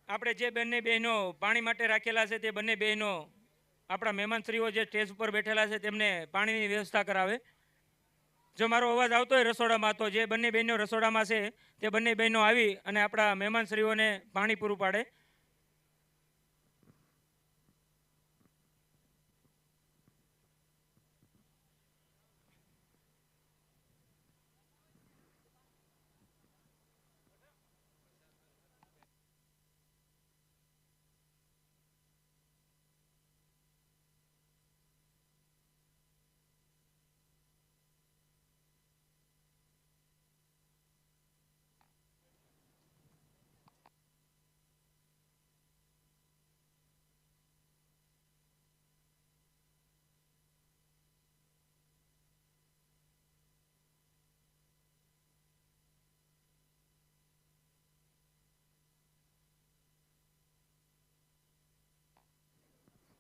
આપણે જે બંને બહેનો પાણી માટે રાખેલા છે તે બંને બહેનો આપણા મહેમાનશ્રીઓ જે સ્ટેજ ઉપર બેઠેલા છે તેમને પાણીની વ્યવસ્થા કરાવે. જો મારો અવાજ આવતો હોય રસોડામાં તો જે બંને બહેનો રસોડામાં છે તે બંને બહેનો આવી અને આપણા મહેમાનશ્રીઓને પાણી પૂરું પાડે.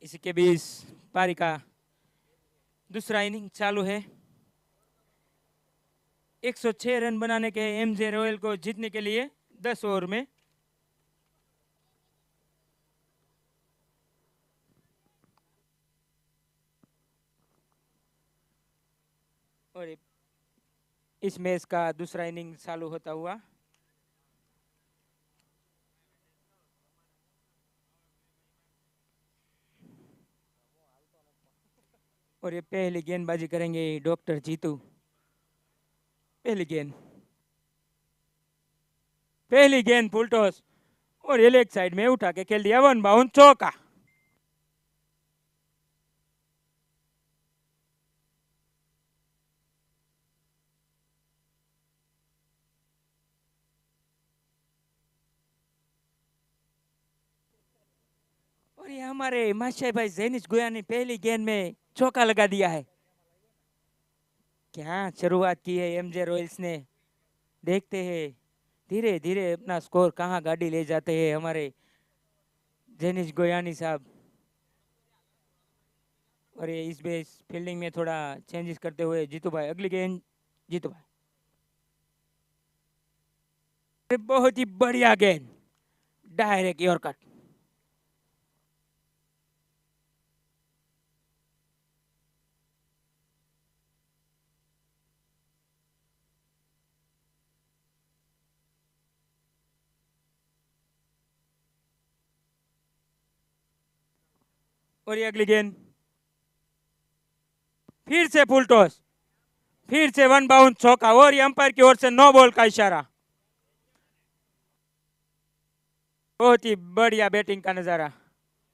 इसी के बीच पारी का दूसरा इनिंग चालू है. 106 रन बनाने के एमजे रॉयल को जीतने के लिए 10 ओवर में और इस मैच का दूसरा इनिंग चालू होता हुआ। और ये पहली गेंदबाजी करेंगे डॉक्टर जीतू। पहली गेंद फुल टॉस और ये लेग साइड में उठा के खेल दिया, 1 बाउंड चौका। और ये हमारे माशाई भाई जेनिश गोया ने पहली गेंद में चौका लगा दिया है। क्या शुरुआत की है एमजे रॉयल्स ने। देखते हैं धीरे धीरे अपना स्कोर कहां गाड़ी ले जाते हैं हमारे जेनिश गोयानी साहब। और ये इस बेस फील्डिंग में थोड़ा चेंजेस करते हुए जीतू भाई। अगली गेंद जीतू भाई। बहुत ही बढ़िया गेंद, डायरेक्ट यॉर्कर। और ये अगली गेंद फिर से फुल टॉस, फिर से 1 बाउंड चौका। और ये अंपायर की ओर से नो बॉल का इशारा। बहुत ही बढ़िया बैटिंग का नजारा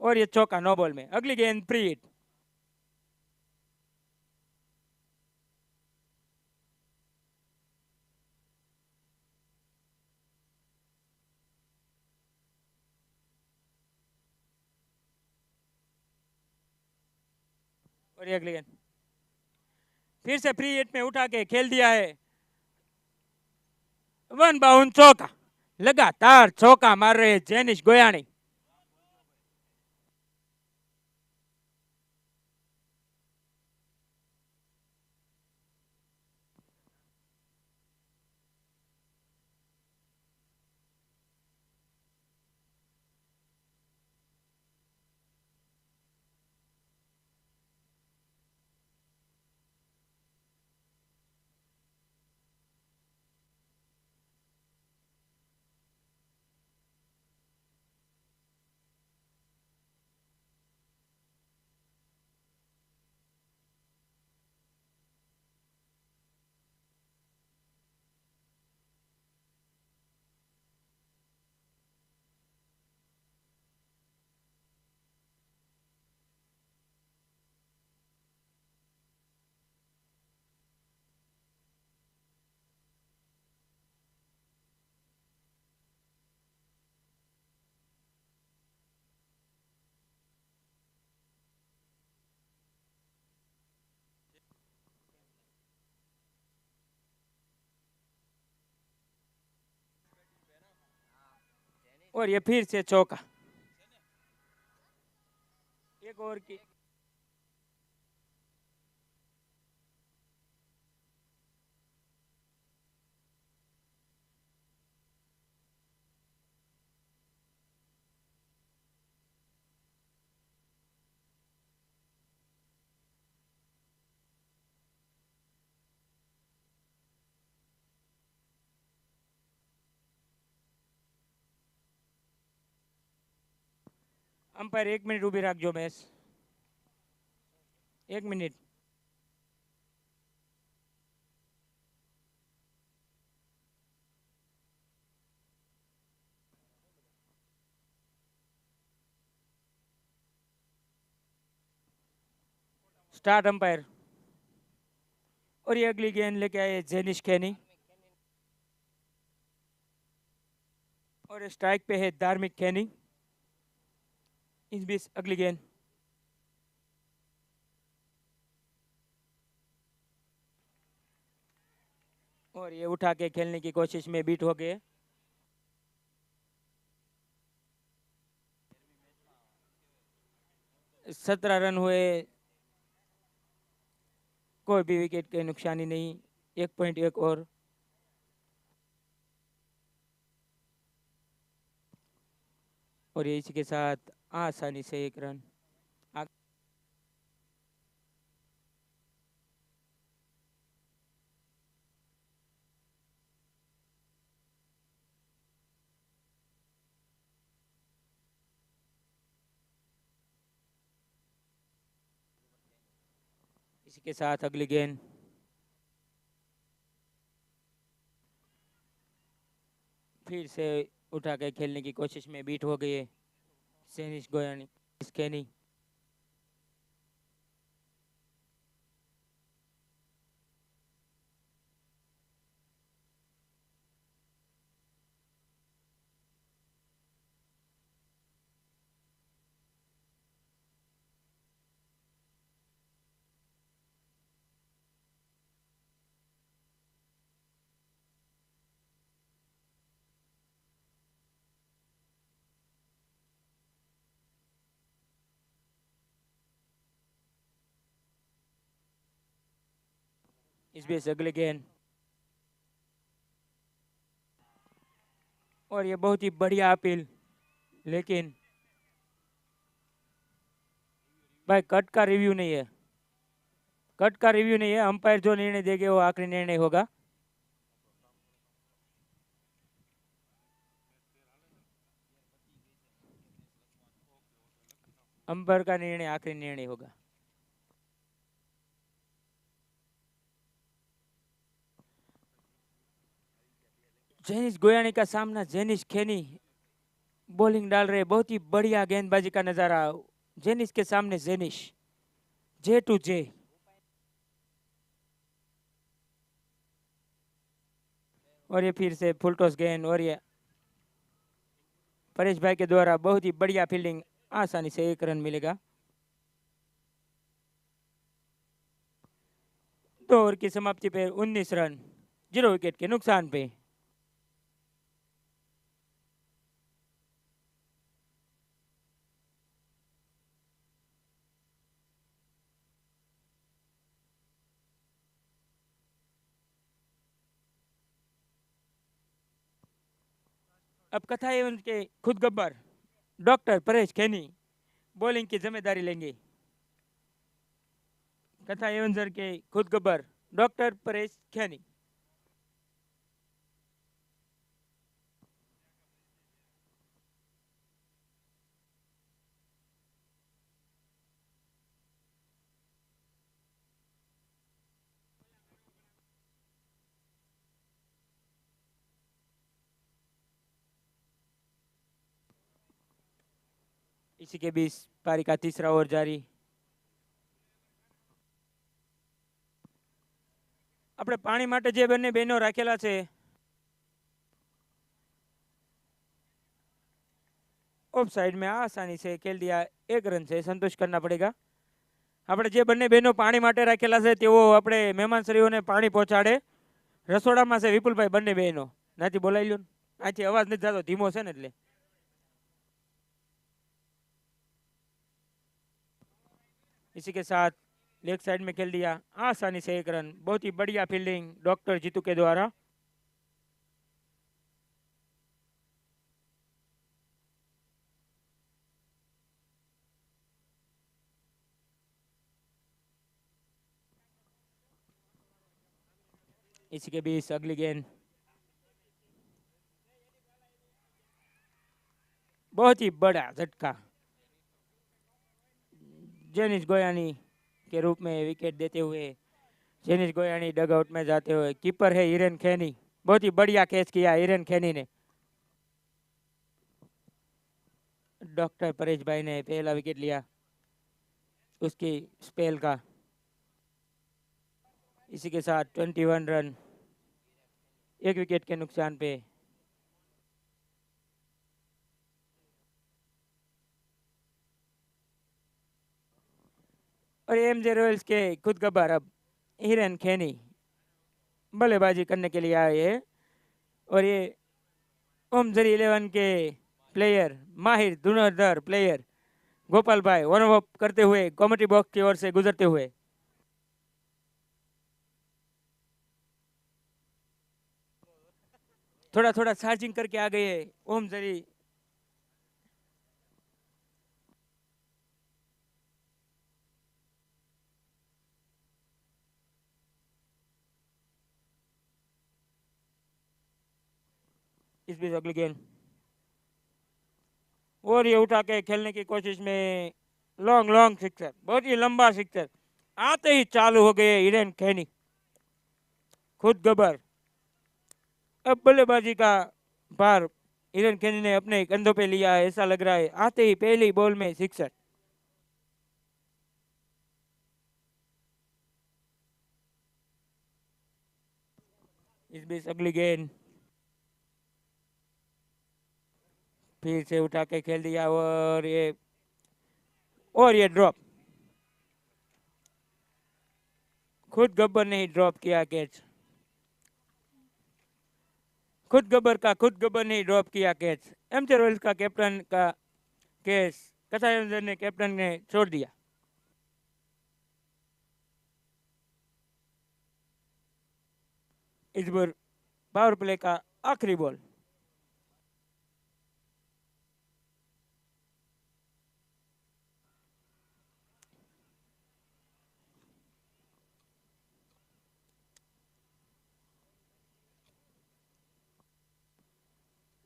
और ये चौका नो बॉल में। अगली गेंद फ्री हिट। और ये अगली गेंद फिर से फ्री हिट में उठा के खेल दिया है, 1 बाउंड चौका। लगातार चौका मार रहे जेनिश गोयानी। और ये फिर से चौका। एक ओवर की अंपायर 1 मिनट उभी रख जो मैच, 1 मिनट। Start umpire. और ये अगली गेंद लेके आए जेनिश खैनी। और स्ट्राइक पे है धार्मिक खैनी। इस बीच अगली गेंद और ये उठा के खेलने की कोशिश में बीट हो गए। सत्रह रन हुए, कोई भी विकेट की नुकसानी नहीं। 1.1 और ये इसी के साथ आसानी से 1 रन। इसी के साथ अगली गेंद फिर से उठा के खेलने की कोशिश में बीट हो गई है सेनिश गोयानी स्कैनी। इस बीच अगली गेंद और ये बहुत ही बढ़िया अपील, लेकिन भाई कट का रिव्यू नहीं है, कट का रिव्यू नहीं है। अंपायर जो निर्णय देंगे वो आखिरी निर्णय होगा। अंपायर का निर्णय आखिरी निर्णय होगा। जेनिश गोयानी का सामना जेनिश खेनी बॉलिंग डाल रहे, बहुत ही बढ़िया गेंदबाजी का नजारा। जेनिश के सामने जेनिश जे टू जे। और ये फिर से फुल टॉस गेंद और ये परेश भाई के द्वारा बहुत ही बढ़िया फील्डिंग, आसानी से 1 रन मिलेगा। 2 ओवर की समाप्ति पे 19 रन 0 विकेट के नुकसान पे। अब कथा एवं के खुद गब्बर डॉक्टर परेश खैनी बॉलिंग की जिम्मेदारी लेंगे। कथा एवं के खुद गब्बर डॉक्टर परेश खैनी। इसी के बीच पारी का तीसरा ओवर जारी। આપણે પાણી માટે જે બંને બહેનો રાખેલા છે ऑफ साइड में आसानी से खेल दिया, 1 रन से संतोष करना पड़ेगा। આપણે જે બંને બહેનો પાણી માટે રાખેલા છે તેઓ આપણે મહેમાનશ્રીઓને પાણી પહોંચાડે। રસોડામાં છે વિપુલભાઈ બંને બહેનો, નાથી બોલાવી લ્યો, આથી અવાજ નથી થતો, ધીમો છે ને એટલે। इसी के साथ लेग साइड में खेल दिया, आसानी से 1 रन। बहुत ही बढ़िया फील्डिंग डॉक्टर जीतू के द्वारा। इसी के बीच अगली गेंद बहुत ही बड़ा झटका जेनिश गोयानी के रूप में विकेट देते हुए जेनिश गोयानी डगआउट में जाते हुए। कीपर है हिरेन खैनी, बहुत ही बढ़िया कैच किया हिरेन खैनी ने। डॉक्टर परेश भाई ने पहला विकेट लिया उसकी स्पेल का। इसी के साथ 21 रन 1 विकेट के नुकसान पे। और एमजे रॉयल्स के खुद गब्बर अब हिरेन खैनी बल्लेबाजी करने के लिए आए हैं। और ये ओमजरी 11 के प्लेयर माहिर धुरंधर प्लेयर गोपाल भाई वार्म अप करते हुए कॉमेडी बॉक्स की ओर से गुजरते हुए। थोड़ा थोड़ा चार्जिंग करके आ गए ओमजरी। इस बीच अगली गेंद और ये उठा के खेलने की कोशिश में लॉन्ग सिक्सर, बहुत ही लंबा सिक्सर। आते ही चालू हो गए ईडन खैनी। खुद गबर। अब बल्लेबाजी का भार ईडन खैनी ने अपने कंधों पे लिया है, ऐसा लग रहा है। आते ही पहली बॉल में सिक्सर। इस बीच अगली गेंद फिर से उठा के खेल दिया और ये ड्रॉप। खुद गब्बर ने ही ड्रॉप किया कैच। खुद गब्बर ने ही ड्रॉप किया कैच। एमजे रॉयल्स का कैप्टन का कैच कथायंजर ने कैप्टन ने छोड़ दिया। इस बार पावर प्ले का आखिरी बॉल।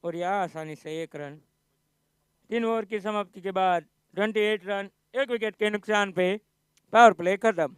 और यहाँ आसानी से 1 रन। 3 ओवर की समाप्ति के बाद 28 रन 1 विकेट के नुकसान पे पावर प्ले खत्म।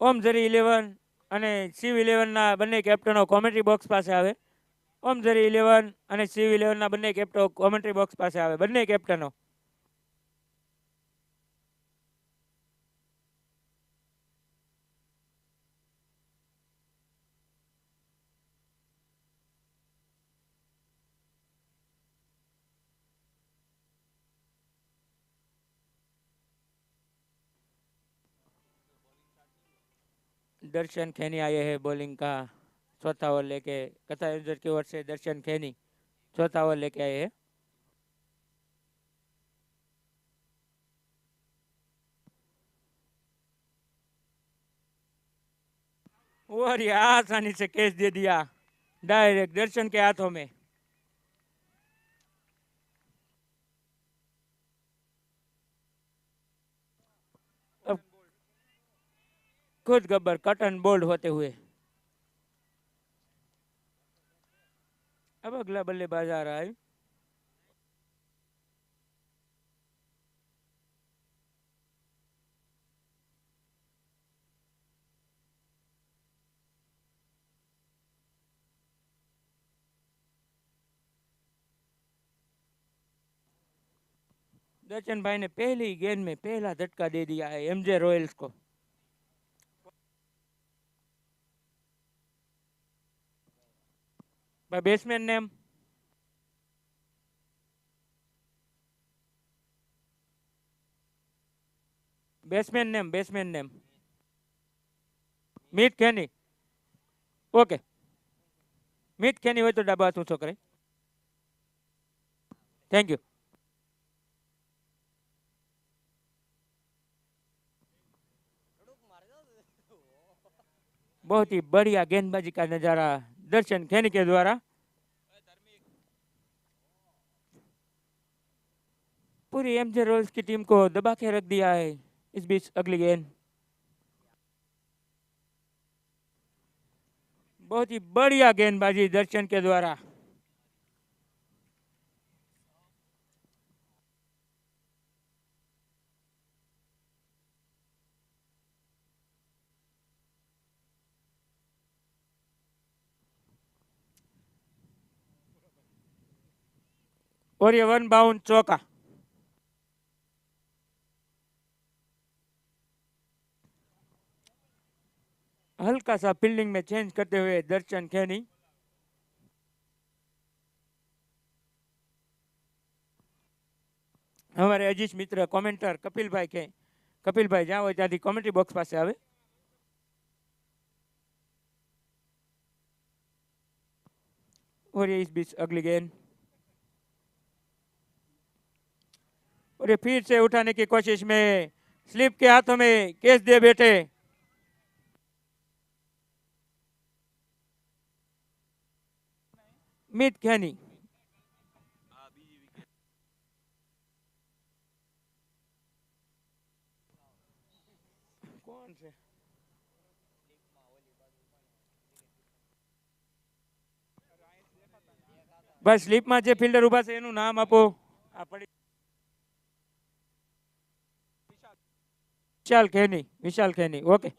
ઓમ ઝરી 11 અને શિવ 11 ના બંને કેપ્ટનો કોમેન્ટ્રી બોક્સ પાસે આવે। ઓમ ઝરી 11 અને શિવ 11 ના બંને કેપ્ટનો કોમેન્ટ્રી બોક્સ પાસે આવે। બંને કેપ્ટનો। दर्शन खैनी आए हैं बॉलिंग का चौथा ओवर लेके। कथा यूजर की ओर से दर्शन खैनी चौथा ओवर लेके आए हैं। और ये आसानी से कैच दे दिया डायरेक्ट दर्शन के हाथों में। अब खुद गब्बर कटन बोल्ड होते हुए। अब अगला बल्लेबाज आ रहा है। दर्शन भाई ने पहली गेंद में पहला झटका दे दिया है एमजे रॉयल्स को। Batsman name batsman name Meet Kheni. Okay Meet Kheni हो तो डाबा हाथ ऊंचो करे। Thank you. बहुत ही बढ़िया गेंदबाजी का नजारा दर्शन खैनी के द्वारा। पूरी एमजे रॉयल्स की टीम को दबा के रख दिया है। इस बीच अगली गेंद बहुत ही बढ़िया गेंदबाजी दर्शन के द्वारा। और ये 1 बाउंड चौका। हल्का सा फील्डिंग में चेंज करते हुए दर्शन खैनी। हमारे अजीज मित्र कमेंटर कपिल भाई जहाँ हो त्याथी कमेंट्री बॉक्स पास आवे। और ये इस बीच अगली गेंद और ये फिर से उठाने की कोशिश में स्लिप के हाथों में कैच दे बैठे। मित खैनी। कौन से भाई स्लिप में जे ફિલ્ડર ઉભા છે એનું નામ આપો। આ પડી વિશાલ ખેની, વિશાલ ખેની, ઓકે।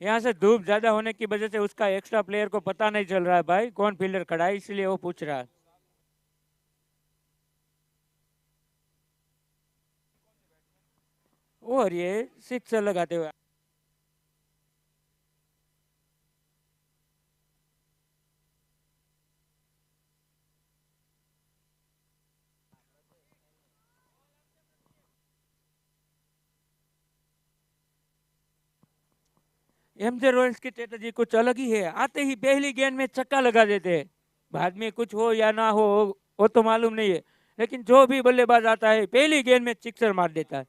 यहाँ से धूप ज्यादा होने की वजह से उसका एक्स्ट्रा प्लेयर को पता नहीं चल रहा है भाई कौन फील्डर खड़ा है, इसलिए वो पूछ रहा है। और ये सिक्सर लगाते हुए एमजे रॉयल्स की स्ट्रेटजी कुछ अलग ही है। आते ही पहली गेंद में छक्का लगा देते हैं। बाद में कुछ हो या ना हो वो तो मालूम नहीं है, लेकिन जो भी बल्लेबाज आता है पहली गेंद में सिक्सर मार देता है।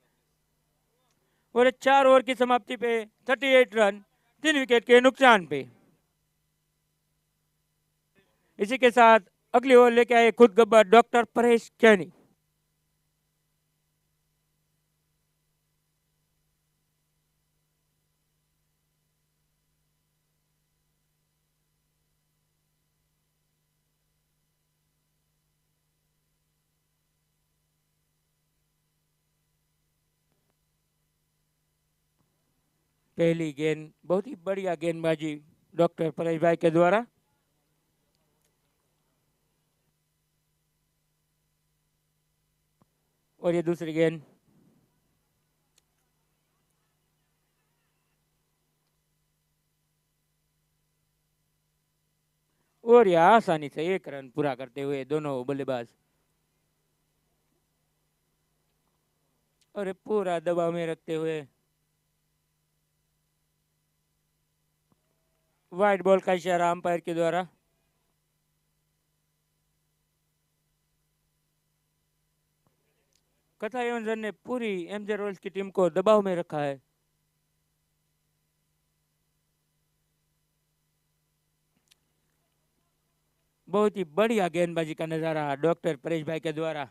और 4 ओवर की समाप्ति पे 38 रन 3 विकेट के नुकसान पे। इसी के साथ अगली ओवर लेके आए खुद गब्बर डॉक्टर परेश कैनी। पहली गेंद बहुत ही बढ़िया गेंदबाजी डॉक्टर परेश भाई के द्वारा। और ये दूसरी गेंद और ये आसानी से 1 रन पूरा करते हुए दोनों बल्लेबाज। और पूरा दबाव में रखते हुए वाइड बॉल का इशारा अंपायर के द्वारा। कथा एवंजन ने पूरी एमजे रॉयल्स की टीम को दबाव में रखा है। बहुत ही बढ़िया गेंदबाजी का नजारा डॉक्टर परेश भाई के द्वारा।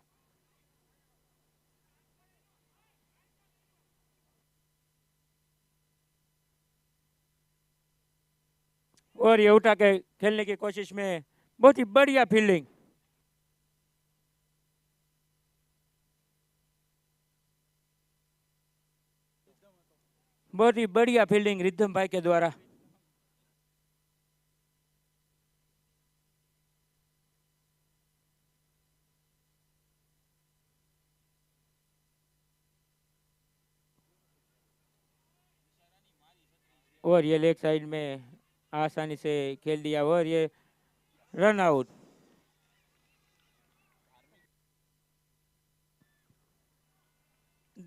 और ये उठा के खेलने की कोशिश में बहुत ही बढ़िया फील्डिंग। बहुत ही बढ़िया फील्डिंग रिद्धम भाई के द्वारा। और ये लेग साइड में आसानी से खेल दिया और ये रन आउट।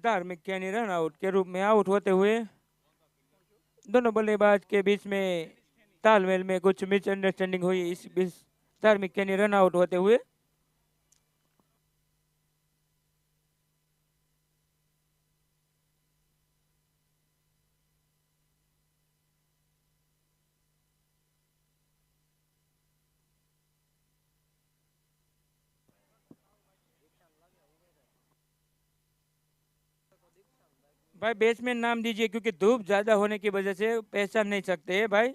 धार्मिक कैनी रन आउट के रूप में आउट होते हुए दोनों बल्लेबाज के बीच में तालमेल में कुछ मिसअंडरस्टैंडिंग हुई, इस बीच धार्मिक कैनी रन आउट होते हुए। भाई बैट्समैन नाम दीजिए क्योंकि धूप ज्यादा होने की वजह से पहचान नहीं सकते भाई।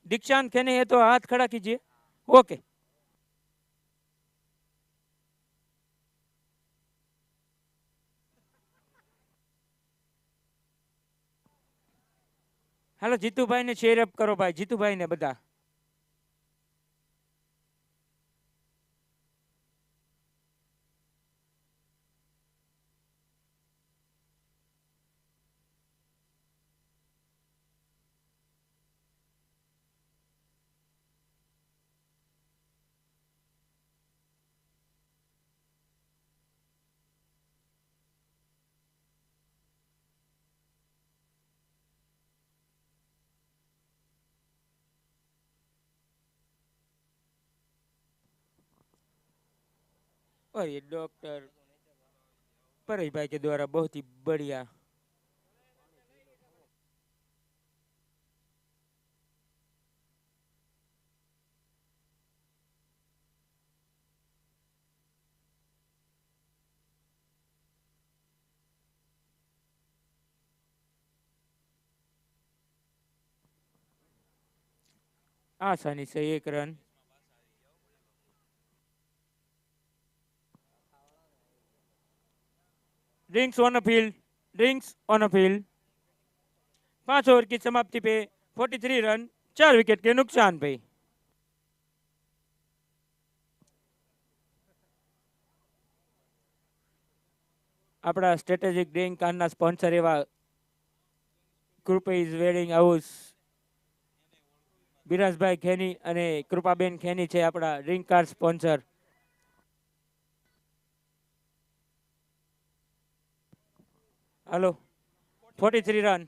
दीक्षांत खेने है तो हाथ खड़ा कीजिए, ओके। हेलो जीतू भाई ने शेयर अप करो भाई, जीतू भाई ने बता। और ये डॉक्टर परेश भाई के द्वारा बहुत ही बढ़िया। आसानी से एक run. Drinks on a field, drinks on a field. 5 over की समाप्ति पे 43 रन, 4 विकेट के नुकसान पे। આપણા સ્ટ્રેટેજિક ડ્રિંક કારના સ્પોન્સર એવા કૃપેઇઝ વેડિંગ હાઉસ બિરાજભાઈ ખેની અને કૃપાબેન ખેની છે આપણા ડ્રિંક કાર સ્પોન્સર. હાલો, 43 રન.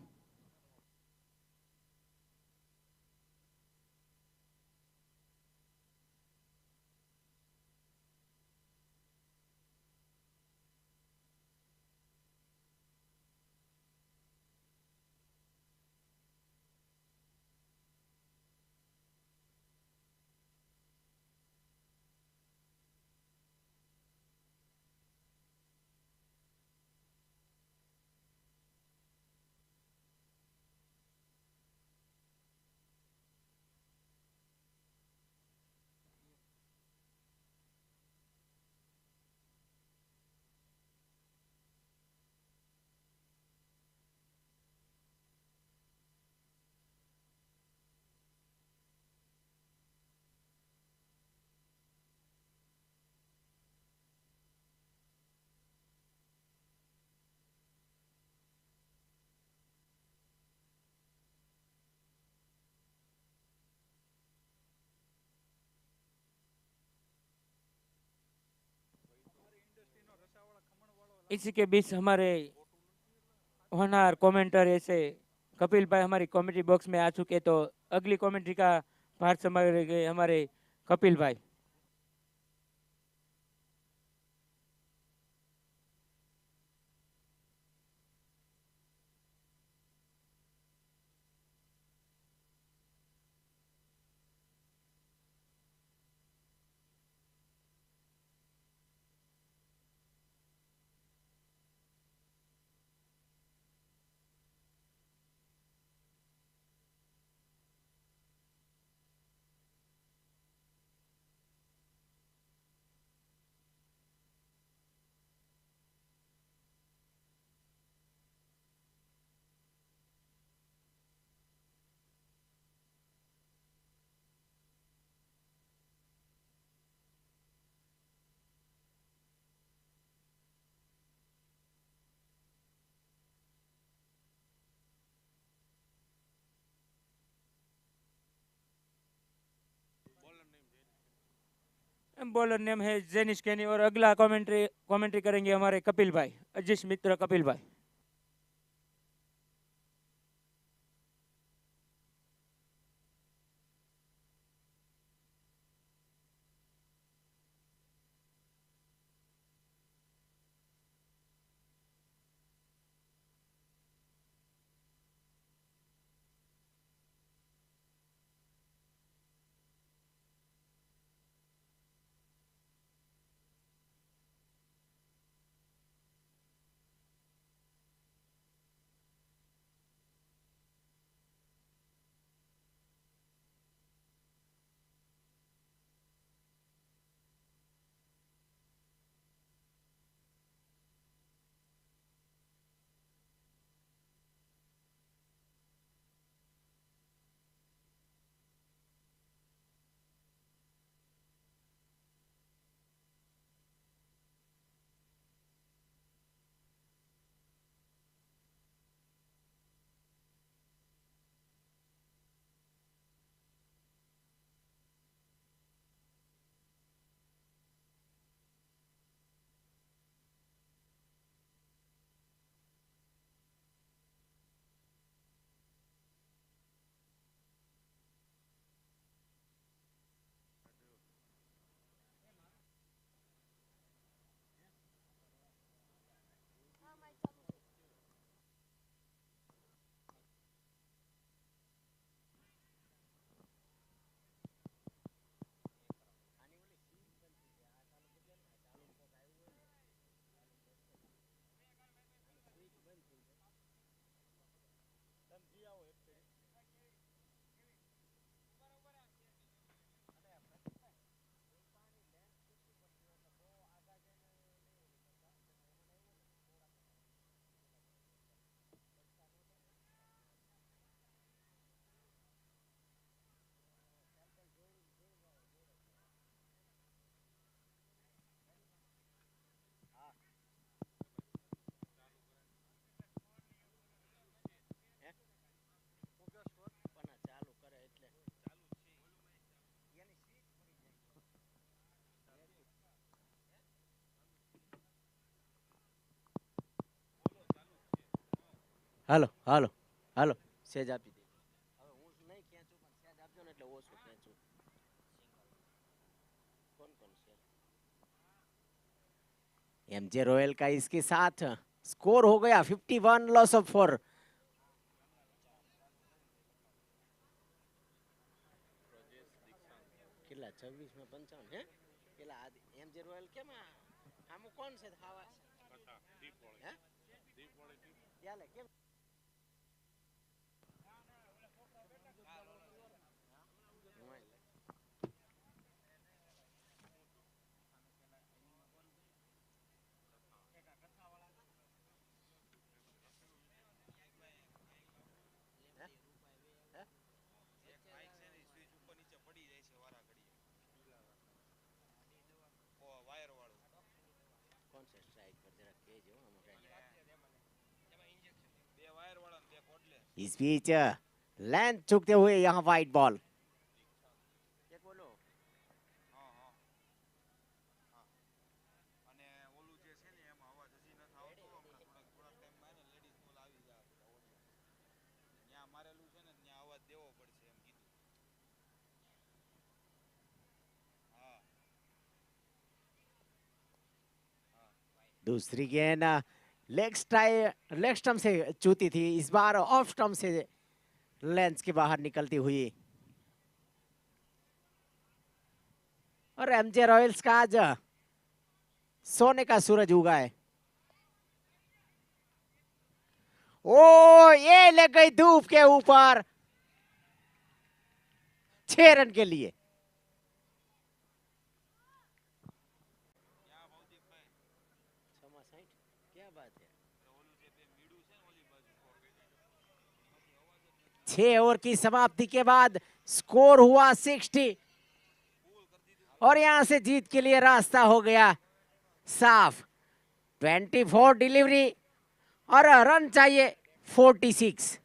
इसी के बीच हमारे होनहार कमेंटर ऐसे कपिल भाई हमारी कमेंट्री बॉक्स में आ चुके, तो अगली कमेंट्री का भार संभालेंगे हमारे कपिल भाई. बॉलर नेम है जेनिश कैनी और अगला कमेंट्री करेंगे हमारे कपिल भाई, अजीश मित्र कपिल भाई. હાલો હાલો હાલો સેજ આપી દે હવે હું નહીં ખેંચું પણ સેજ આપજો ને એટલે ઓછું ખેંચું कौन कौन से एमजे रॉयल का इसके साथ स्कोर हो गया 51 लॉस ऑफ 4 किला 26 में 55 है किला एमजे रॉयल के में हम कौन से धावा हैं क्या लगे कौन से स्ट्राइक पर जरा तेज हो हम इस बीच लेंथ चुकते हुए यहाँ वाइट बॉल दूसरी गेंद लेग स्टंप से चूती थी इस बार ऑफ स्टंप से लेंस के बाहर निकलती हुई और एमजे रॉयल्स का आज सोने का सूरज उगा है ओ ये लग गई धूप के ऊपर 6 रन के लिए क्या बात है 6 ओवर की समाप्ति के बाद स्कोर हुआ 60 और यहां से जीत के लिए रास्ता हो गया साफ 24 डिलीवरी और रन चाहिए 46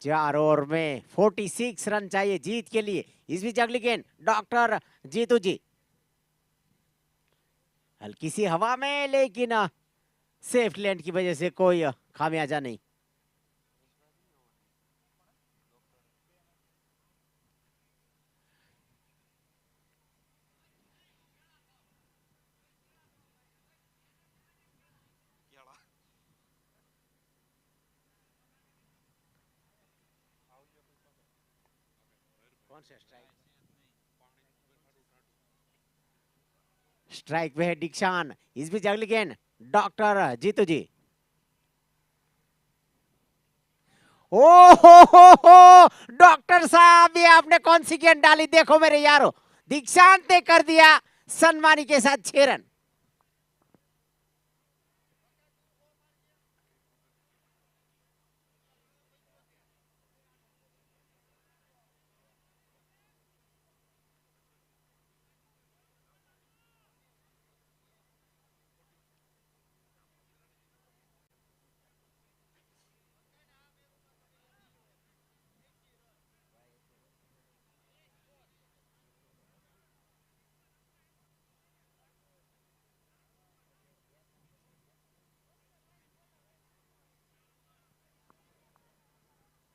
4 ओवर में 46 रन चाहिए जीत के लिए इस बीच अगली गेंद डॉक्टर जीतू जी हल्की सी हवा में लेकिन सेफ लैंड की वजह से कोई खामियाजा नहीं स्ट्राइक पे है दीक्षान इस बीच अगली गेंद डॉक्टर जीतू जी हो डॉक्टर साहब ये आपने कौन सी गेंद डाली देखो मेरे यारो दीक्षांत ने कर दिया सन्मानी के साथ 6 रन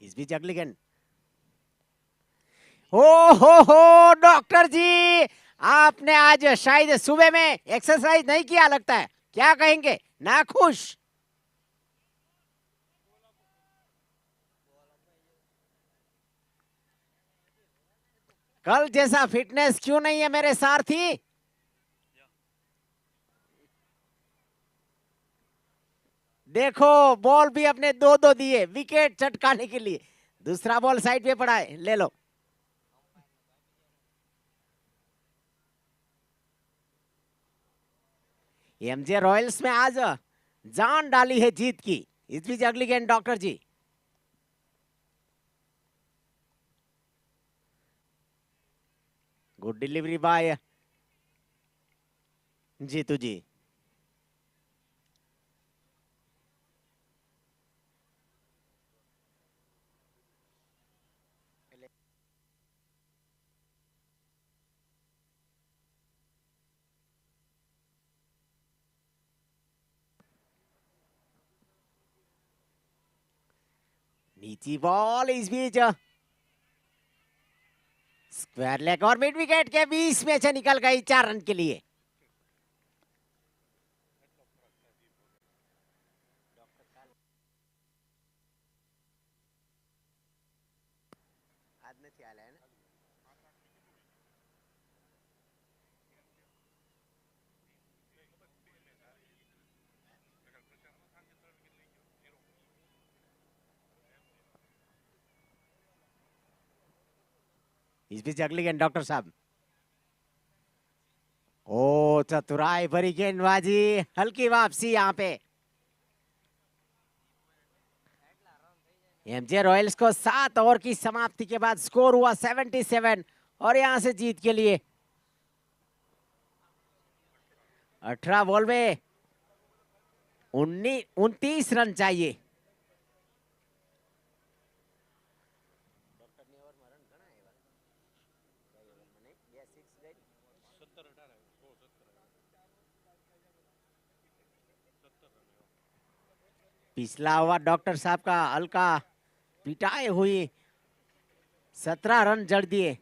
इस बीच अगली गेंद हो डॉक्टर जी आपने आज शायद सुबह में एक्सरसाइज नहीं किया लगता है क्या कहेंगे ना खुश कल जैसा फिटनेस क्यों नहीं है मेरे सारथी देखो बॉल भी अपने दो दो दिए विकेट चटकाने के लिए। दूसरा बॉल साइड पे पड़ा है, ले लो। एमजे रॉयल्स में आज जान डाली है जीत की। इस बीच अगली गेंद डॉक्टर जी। गुड डिलीवरी बाय जीतू जी। नीची बॉल इस बीच स्क्वायर लेग और मिड विकेट के बीच में से निकल गई 4 रन के लिए। इस बीच अगली गेंद डॉक्टर साहब। ओ चतुराई भरी गेंदबाजी, हल्की वापसी यहाँ पे। एमजे रॉयल्स को 7 ओवर की समाप्ति के बाद स्कोर हुआ 77 और यहां से जीत के लिए 18 बॉल में 29 रन चाहिए। पिछला ओवर डॉक्टर साहब का हल्का पिटाई हुई, 17 रन जड़ दिए।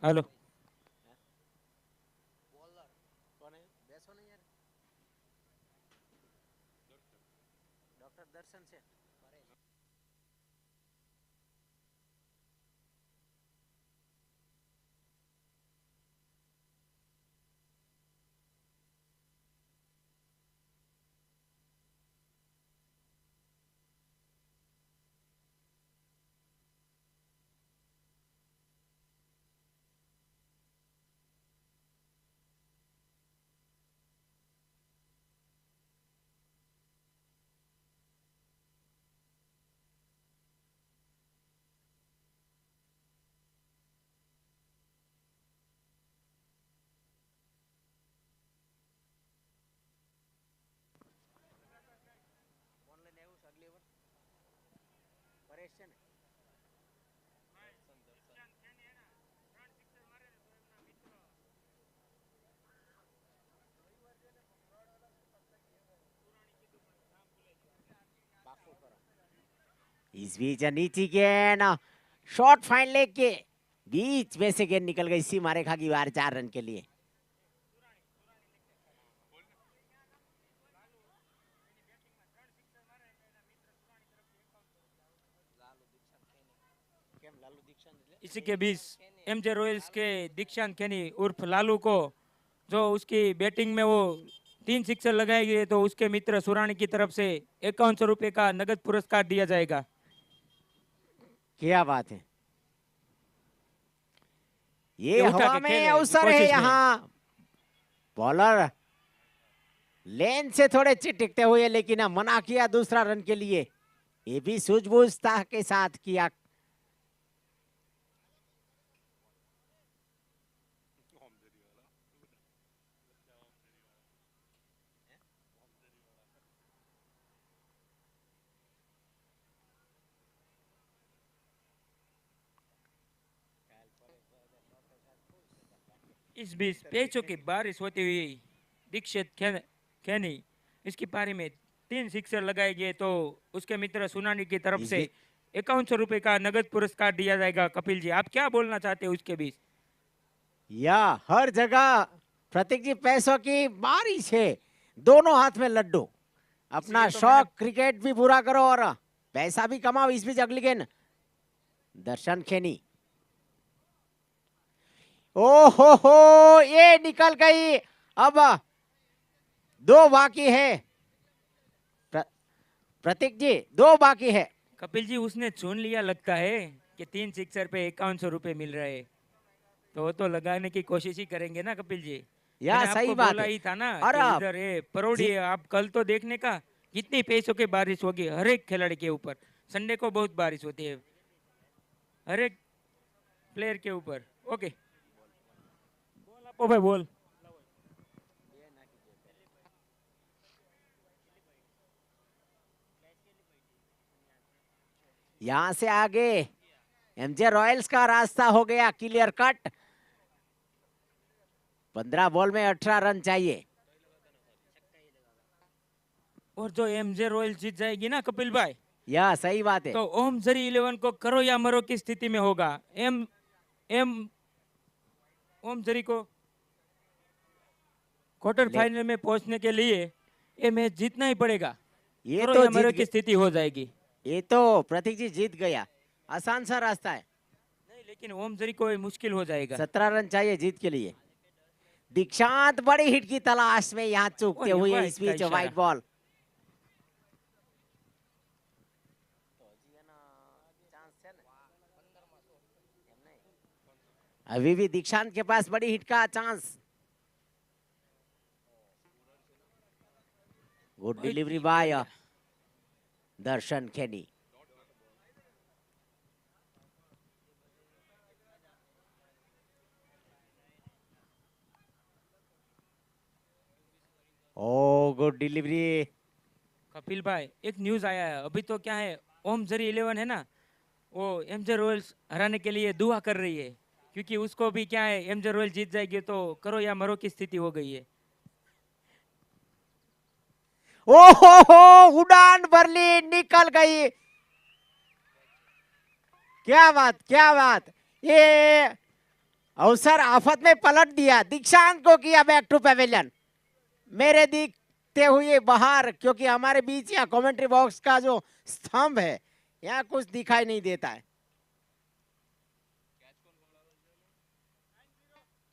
हेलो डॉक्टर दर्शन से इस बीच नीची गेंद शॉर्ट फाइन लेग के बीच में से गेंद निकल गई सीमा रेखा की बाहर 4 रन के लिए। इसी के बीच एमजे रॉयल्स के दीक्षांत खेनी उर्फ लालू को जो उसकी बैटिंग में वो 3 सिक्सर लगाएंगे तो उसके मित्र सुरानी की तरफ से 5100 रुपए का नगद पुरस्कार दिया जाएगा। क्या बात है, ये उठा हवा के में खेले अवसर है कोशिश में। यहाँ। बॉलर लेन से थोड़े चिटकते हुए लेकिन मना किया दूसरा रन के लिए। ये भी सूझबूझता के साथ किया। इस बीच पेचों की बारिश होती हुई दीक्षित खेनी इसकी पारी में 3 सिक्सर लगाए गए तो उसके मित्र सुनानी की तरफ से 5100 रुपए का नगद पुरस्कार दिया जाएगा। कपिल जी आप क्या बोलना चाहते हैं उसके बीच? या हर जगह प्रतीक जी पैसों की बारिश है, दोनों हाथ में लड्डू। अपना इसलिए तो शौक क्रिकेट भी पूरा करो और पैसा भी कमाओ। इस बीच अगली गेंद दर्शन खेनी। ओ हो, ये निकल गई। अब 2 बाकी है। प्रतीक जी 2 बाकी है। कपिल जी उसने चुन लिया लगता है कि 3 सिक्सर पे 5100 रुपए मिल रहे, तो वो तो लगाने की कोशिश ही करेंगे ना कपिल जी। या मैंने सही आपको बात बोला है। ही था ना और कि इधर ये परोड़ी जी- है, आप कल तो देखने का कितनी पैसों की बारिश होगी हर एक खिलाड़ी के ऊपर। संडे को बहुत बारिश होती है हर एक प्लेयर के ऊपर। ओके बोल आपो भाई बोल। यहां से आगे एमजे रॉयल्स का रास्ता हो गया क्लियर कट। 15 बॉल में 18 रन चाहिए। और जो एमजे रॉयल जीत जाएगी ना कपिल भाई, यह सही बात है। तो ओम जरी 11 को करो या मरो की स्थिति में होगा। एम एम ओम जरी को क्वार्टर फाइनल में पहुंचने के लिए ये मैच जीतना ही पड़ेगा। ये करो तो या मरो जीत की स्थिति हो जाएगी। ये तो प्रतीक जी जीत गया। आसान सा रास्ता है। नहीं लेकिन ओम जरी को ये मुश्किल हो जाएगा। 17 रन चाहिए जीत के लिए। दीक्षांत बड़ी हिट की तलाश में यहाँ चूकते ओह, ये हुए वाइड इस का बीच इशारा। White ball. अभी भी दीक्षांत के पास बड़ी हिट का चांस। गुड डिलीवरी बाय दर्शन खेनी। ओ गुड डिलीवरी। कपिल भाई एक न्यूज आया है अभी, तो क्या है ओम जरी 11 है ना, वो एमजे रॉयल्स हराने के लिए दुआ कर रही है, क्योंकि उसको भी क्या है एमजे रॉयल जीत जाएगी तो करो या मरो की स्थिति हो गई है। ओ हो, उड़ान भर ली, निकल गई। क्या बात, क्या बात। ये अवसर आफत में पलट दिया। दीक्षांत को किया बैक टू पेविलियन। मेरे दिखते हुए बाहर, क्योंकि हमारे बीच या कमेंट्री बॉक्स का जो स्तंभ है यहाँ कुछ दिखाई नहीं देता है।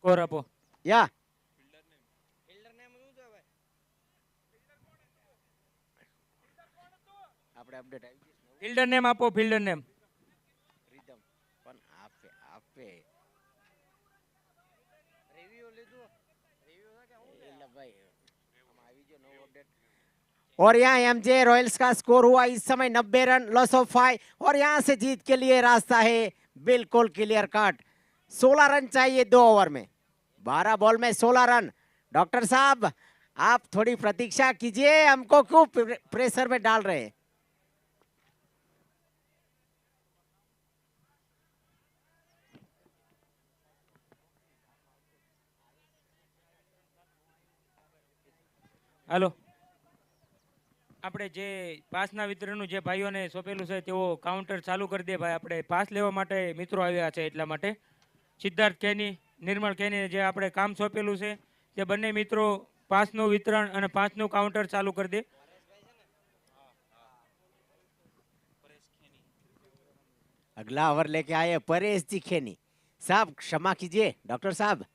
कोरापो या આપણે અપડેટ આવી ગઈ છે. ફિલ્ડર નેમ આપો, ફિલ્ડર નેમ રીધમ પણ આપે આપે રિવ્યુ લીધું. રિવ્યુ કે હું એટલે ભાઈ આમાં આવી ગયો નવો અપડેટ. और यहाँ एमजे रॉयल्स का स्कोर हुआ इस समय 90 रन, लॉस ऑफ 5। और यहाँ से जीत के लिए रास्ता है बिल्कुल क्लियर कट। 16 रन चाहिए 2 ओवर में। 12 बॉल में 16 रन। डॉक्टर साहब आप थोड़ी प्रतीक्षा कीजिए, हमको क्यों प्रेशर में डाल रहे हैं। હાલો આપણે જે પાસના વિતરણનું જે ભાઈઓને સોંપેલું છે તેઓ કાઉન્ટર ચાલુ કરી દે ભાઈ. આપણે પાસ લેવા માટે મિત્રો આવ્યા છે એટલા માટે સિદ્ધાર્થ ખેની, નિર્મળ ખેની જે આપણે કામ સોંપેલું છે તે બંને મિત્રો પાસનું વિતરણ અને પાસનું કાઉન્ટર ચાલુ કરી દે. अगला ओवर लेके आए परेश जी खेनी साहब। क्षमा कीजिए डॉक्टर साहब,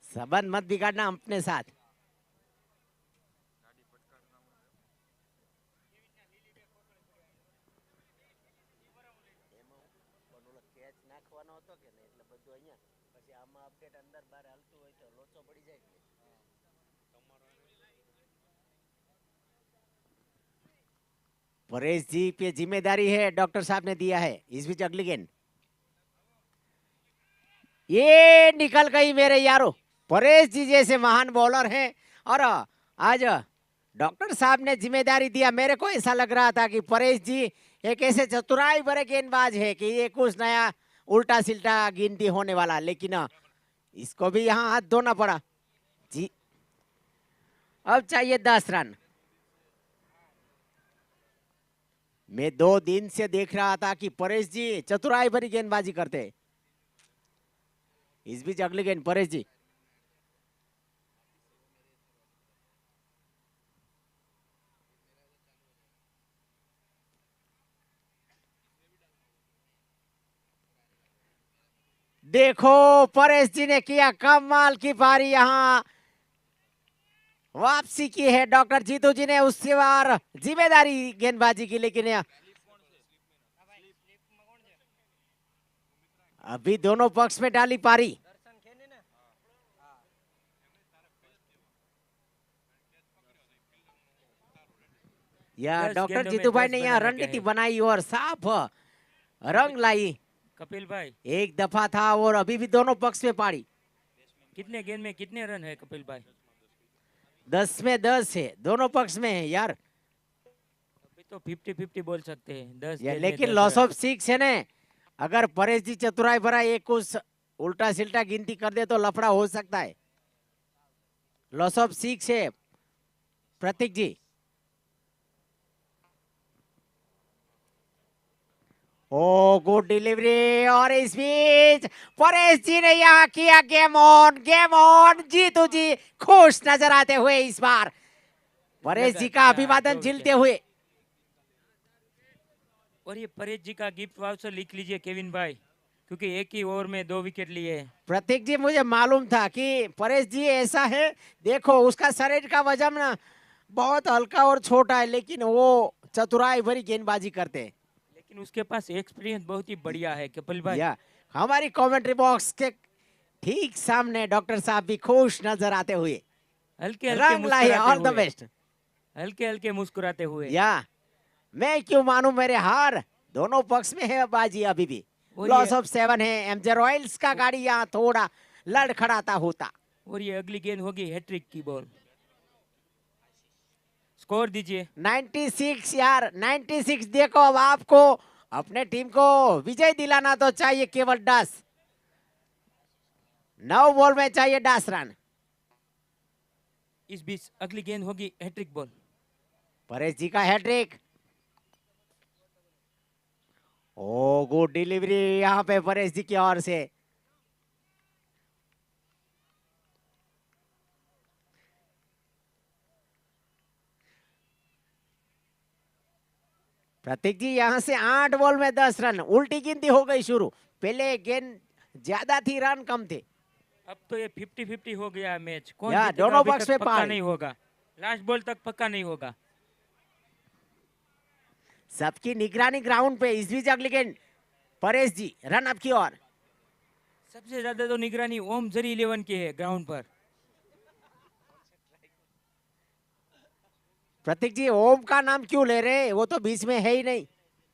संबंध मत बिगाड़ना अपने साथ। परेश जी पे जिम्मेदारी है, डॉक्टर साहब ने दिया है। इस बीच अगली गेंद ये निकल गई मेरे यारो। परेश जी जैसे महान बॉलर हैं और आज डॉक्टर साहब ने जिम्मेदारी दिया। मेरे को ऐसा लग रहा था कि परेश जी एक ऐसे चतुराई भरे गेंदबाज है कि ये कुछ नया उल्टा सिल्टा गिनती होने वाला, लेकिन इसको भी यहाँ हाथ धोना पड़ा जी। अब चाहिए 10 रन। मैं 2 दिन से देख रहा था कि परेश जी चतुराई भरी गेंदबाजी करते। इस बीच अगली गेंद परेश जी। देखो परेश जी ने किया कमाल की पारी, यहाँ वापसी की है डॉक्टर जीतू जी ने, उससे बार जिम्मेदारी गेंदबाजी की, लेकिन अभी दोनों पक्ष में डाली पारी। या दस डॉक्टर गेंदों में जीतू भाई 10 ने यहाँ बनाना क्या रणनीति है? बनाई और साफ रंग लाई। कपिल भाई, एक दफा था और अभी भी दोनों पक्ष में पारी। कितने गेंद में कितने रन है कपिल भाई? 10 में 10 है, दोनों पक्ष में है यार। अभी तो 50-50 बोल सकते हैं, 10 या गेंद में लेकिन 10 लॉस रन। ऑफ 6 है ने, अगर परेश जी चतुराई भरा एक कुछ उल्टा सिल्टा गिनती कर दे तो लफड़ा हो सकता है। लॉस ऑफ 6 है प्रतीक जी। ओ गुड डिलीवरी, और इस बीच परेश जी ने यहाँ किया game on, game on. Jeetu ji खुश नजर आते हुए इस बार परेश जी का अभिवादन झिलते हुए। और ये परेश जी का गिफ्ट वाउचर लिख लीजिए केविन भाई, क्योंकि एक ही ओवर में 2 विकेट लिए हैं। प्रतीक जी मुझे मालूम था कि परेश जी ऐसा है, देखो उसका शरीर का वजन ना बहुत हल्का और छोटा है, लेकिन वो चतुराई भरी गेंदबाजी करते हैं। लेकिन उसके पास एक्सपीरियंस बहुत ही बढ़िया है कपिल भाई। या हमारी कमेंट्री बॉक्स के ठीक सामने डॉक्टर साहब भी खुश नजर आते हुए, हल्के हल्के रंग लाए, ऑल द मुस्कुराते हुए, बेस्ट। हल्के हल्के मुस्कुराते हुए। या मैं क्यों मानूं मेरे हार, दोनों पक्ष में है बाजी अभी भी। और लॉस ये- ऑफ 7 है, एमजे रॉयल्स का गाड़ी यहाँ थोड़ा लड़खड़ाता होता। और ये अगली गेंद होगी हैट्रिक की बॉल। स्कोर दीजिए। 96 यार, 96। देखो अब आपको अपने टीम को विजय दिलाना तो चाहिए केवल 10, 9 बॉल में चाहिए 10 रन। इस बीच अगली गेंद होगी हैट्रिक बॉल। परेश जी का हैट्रिक। ओ गुड डिलीवरी यहाँ पे परेश जी की ओर से। प्रतीक जी यहाँ से 8 बॉल में 10 रन, उल्टी गिनती हो गई शुरू। पहले गेंद ज्यादा थी, रन कम थे। अब तो ये 50-50 हो गया मैच। कौन या, जीतेगा दोनों अभी पक्ष तक में पक्का पार। नहीं होगा, लास्ट बॉल तक पक्का नहीं होगा। सबकी निगरानी ग्राउंड पे। इस बीच अगली गेंद परेश जी रन अप की ओर। सबसे ज्यादा तो निगरानी ओम जरी 11 की है ग्राउंड पर। प्रतीक जी ओम का नाम क्यों ले रहे हैं, वो तो बीच में है ही नहीं।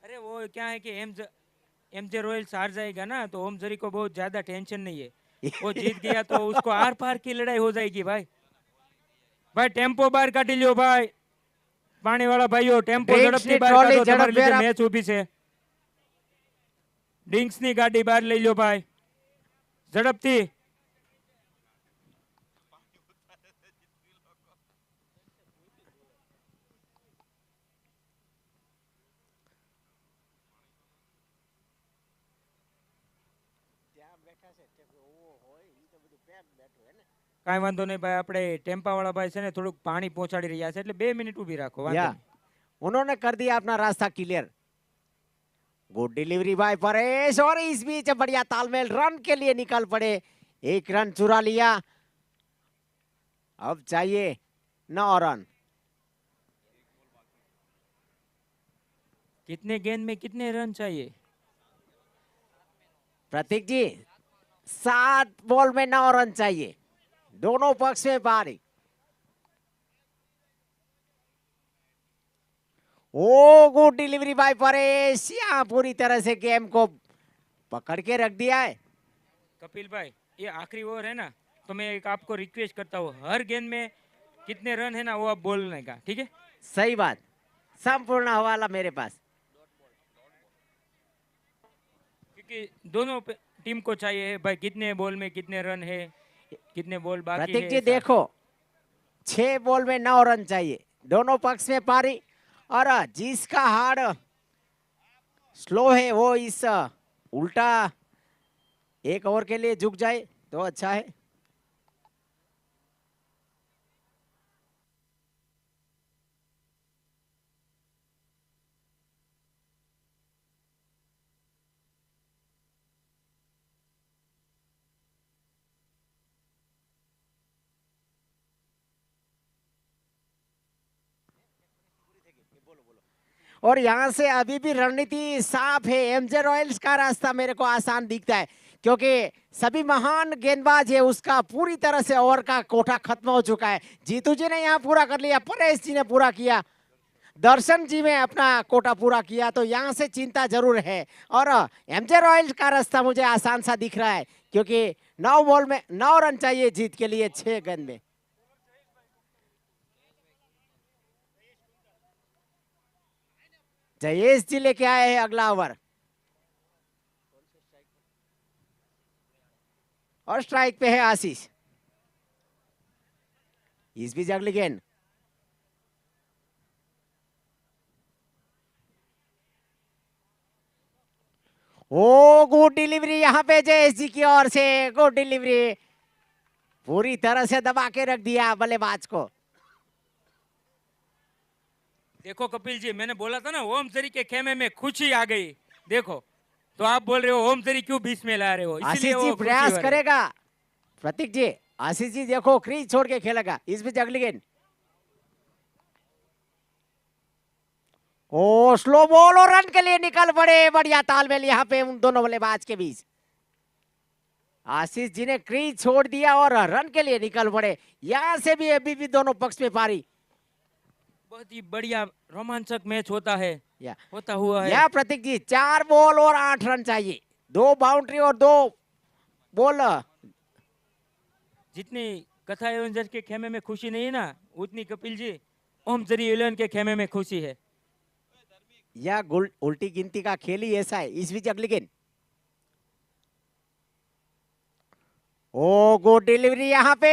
अरे वो क्या है कि एमजे रॉयल्स हार जाएगा ना, तो ओम जरी को बहुत ज्यादा टेंशन नहीं है। वो जीत गया तो उसको आर पार की लड़ाई हो जाएगी भाई। भाई टेम्पो बाहर काटी लियो भाई, पानी वाला भाईओ टेम्पो ड्रिंक्स ઝડપથી ની બહાર ટ્રોલી કાઢો, તમારી લીધે ઝડપભેર મેચ ઊભી છે। ड्रिंक्स ની ગાડી બહાર લઈ લ્યો ભાઈ, ઝડપથી। કાંઈ વાંધો નહીં ભાઈ, આપણે ટેમ્પા વાળા ભાઈ છે ને થોડુંક પાણી પહોંચાડી રહ્યા છે, એટલે 2 મિનિટ ઊભી રાખો, વાંધો या નહીં। उन्होंने कर दिया अपना रास्ता clear. Good delivery by Paresh, और इस बीच बढ़िया तालमेल, रन के लिए निकल पड़े। एक रन चुरा लिया, अब चाहिए 9 रन। कितने गेंद में कितने रन चाहिए? प्रतीक जी 7 बॉल में 9 रन चाहिए, दोनों पक्ष में पारी। ओ गुड डिलीवरी बाय परेश, यहाँ पूरी तरह से गेम को पकड़ के रख दिया है। कपिल भाई, ये आखिरी ओवर है ना, तो मैं एक आपको रिक्वेस्ट करता हूँ, हर गेंद में कितने रन है ना वो आप बोलने का, ठीक है? सही बात, संपूर्ण हवाला मेरे पास। क्योंकि दोनों टीम को चाहिए भाई कितने बॉल में कितने रन है, कितने बॉल बाकी प्रतीक है, जी ऐसा। देखो 6 बॉल में 9 रन चाहिए, दोनों पक्ष में पारी। और जिसका हार्ड स्लो है वो इस उल्टा 1 ओवर के लिए झुक जाए। तो अच्छा है। और यहाँ से अभी भी रणनीति साफ है। एमजे रॉयल्स का रास्ता मेरे को आसान दिखता है, क्योंकि सभी महान गेंदबाज है, उसका पूरी तरह से ओवर का कोटा खत्म हो चुका है। जीतू जी ने यहाँ पूरा कर लिया, परेश जी ने पूरा किया, दर्शन जी ने अपना कोटा पूरा किया, तो यहाँ से चिंता जरूर है। और एमजे रॉयल्स का रास्ता मुझे आसान सा दिख रहा है, क्योंकि 9 बॉल में 9 रन चाहिए जीत के लिए 6 गेंद में। जयेश जी लेके आए हैं अगला ओवर, और स्ट्राइक पे है आशीष। इस बीच अगली गेंद, ओ गुड डिलीवरी यहाँ पे जयेश जी की ओर से, गुड डिलीवरी, पूरी तरह से दबा के रख दिया बल्लेबाज को। देखो कपिल जी, मैंने बोला था ना ओम सरी के खेमे में खुशी आ गई। देखो, तो आप बोल रहे हो ओम सरी क्यों बीच में ला रहे हो, आशीष इसीलिए जी वो प्रयास खुशी हो रही है। करेगा। प्रतीक जी, आशीष जी देखो क्रीज छोड़ के खेलेगा। इस बीच अगली गेंद, ओ स्लो बॉल और रन के लिए निकल पड़े। बढ़िया तालमेल यहाँ पे उन दोनों बल्लेबाज के बीच। आशीष जी ने क्रीज छोड़ दिया और रन के लिए निकल पड़े। यहाँ से भी अभी भी दोनों पक्ष में पारी। बहुत ही बढ़िया रोमांचक मैच होता है, या होता हुआ है। या प्रतीक जी, 4 बॉल और 8 रन चाहिए, 2 बाउंड्री और 2 बॉल। जितनी कथा एवेंजर्स के खेमे में खुशी नहीं है ना, उतनी कपिल जी ओम सरी 11 के खेमे में खुशी है। या उल्टी गिनती का खेल ही ऐसा है। इस बीच अगली गेंद, ओ गुड डिलीवरी, यहाँ पे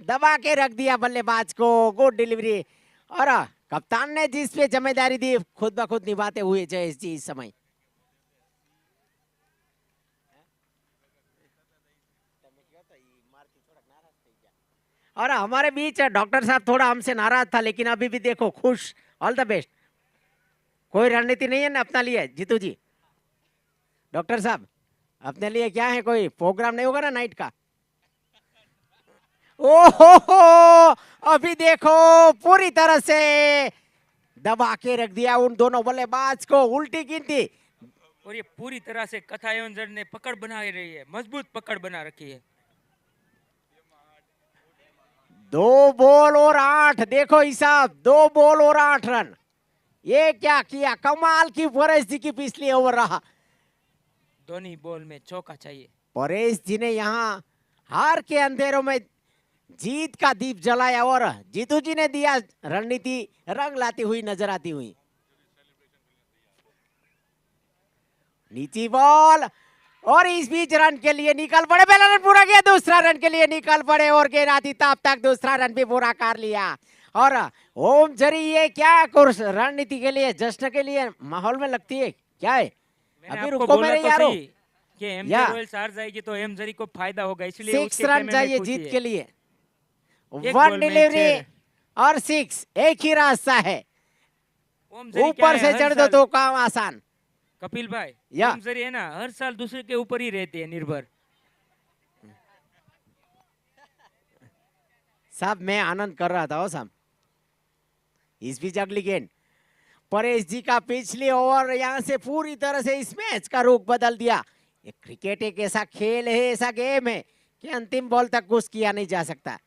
दबा के रख दिया बल्लेबाज को, गुड डिलीवरी। और कप्तान ने जिस पे जिम्मेदारी दी खुद ब खुद निभाते हुए जयेश जी इस समय। और हमारे बीच डॉक्टर साहब थोड़ा हमसे नाराज था, लेकिन अभी भी देखो खुश, ऑल द बेस्ट। कोई रणनीति नहीं है ना अपना लिए जीतू जी? डॉक्टर साहब अपने लिए क्या है, कोई प्रोग्राम नहीं होगा ना नाइट का? ओहो, अभी देखो पूरी तरह से दबा के रख दिया उन दोनों बल्लेबाज को, उल्टी गिनती। और ये पूरी तरह से कथा एवेंजर्स ने पकड़ बना रही है, मजबूत पकड़ बना रखी है। 2 बॉल और 8, देखो हिसाब, 2 बॉल और 8 रन। ये क्या किया, कमाल की परेश जी की पिछली ओवर रहा। दोनों बॉल में चौका चाहिए। परेश जी ने यहाँ हार के अंधेरों में जीत का दीप जलाया, और जीतू जी ने दिया रणनीति रंग लाती हुई नजर आती हुई। नीची बॉल, और इस बीच रन के लिए निकल पड़े। पहला रन पूरा किया, दूसरा रन के लिए निकल पड़े, और गेंद आती तब तक दूसरा रन भी पूरा कर लिया। और ओम सरी ये क्या कोर्स रणनीति के लिए, जश्न के लिए माहौल में लगती है क्या है? मैंने अभी आपको रुको बोला मेरे तो यारों, सही कि एमजे या रॉयल्स हार जाएगी तो एम सरी को फायदा होगा, इसलिए 6 उसके रन खेमे में चाहिए खुशी जीत है। के लिए। एक 1 बॉल में डिलीवरी 6 और 6, एक ही रास्ता है। ओम सरी क्या ऊपर है, से हर चढ़ दो साल- तो काम आसान। कपिल भाई, या। ओम सरी है ना हर साल दूसरे के ऊपर ही रहते हैं निर्भर। साहब मैं आनंद कर रहा था हो साहब। इस बीच अगली गेंद, परेश जी का पिछली ओवर यहाँ से पूरी तरह से इस मैच का रुख बदल दिया। ये क्रिकेट एक ऐसा खेल है, ऐसा गेम है कि अंतिम बॉल तक कुछ किया नहीं जा सकता।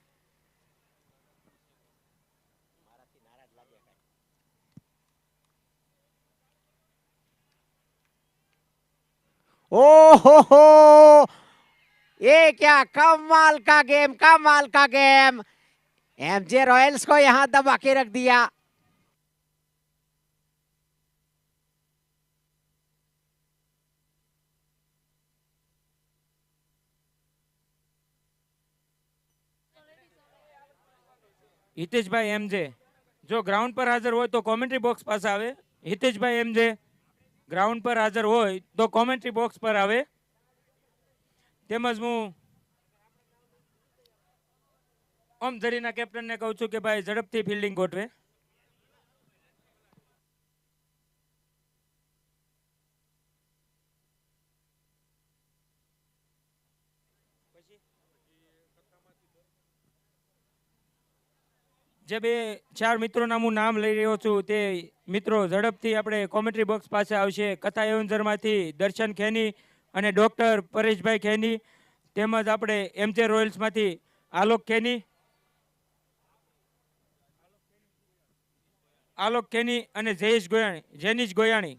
ओ हो, ये क्या कमाल का गेम, कमाल का गेम। एमजे रॉयल्स को यहां दबा के रख दिया। हितेशભાઈ એમજે જો ગ્રાઉન્ડ પર હાજર હોય તો કોમેન્ટ્રી બોક્સ પાસે આવે। હિતેશભાઈ એમજે ગ્રાઉન્ડ પર હાજર હોય તો કોમેન્ટ્રી બોક્સ પર આવે। તેમજ હું ઓમ ઝરીના કેપ્ટનને કહું છું કે ભાઈ ઝડપથી ફિલ્ડિંગ ગોઠવે. જે 2-4 મિત્રોના હું નામ લઈ રહ્યો છું તે મિત્રો ઝડપથી આપણે કોમેન્ટ્રી બોક્સ પાસે આવશે. કથા એવન્જરમાંથી દર્શન ખેની અને ડોક્ટર પરેશભાઈ ખેની, તેમજ આપણે એમજે રોયલ્સમાંથી આલોક ખેની અને જેનિશ ગોયાણી,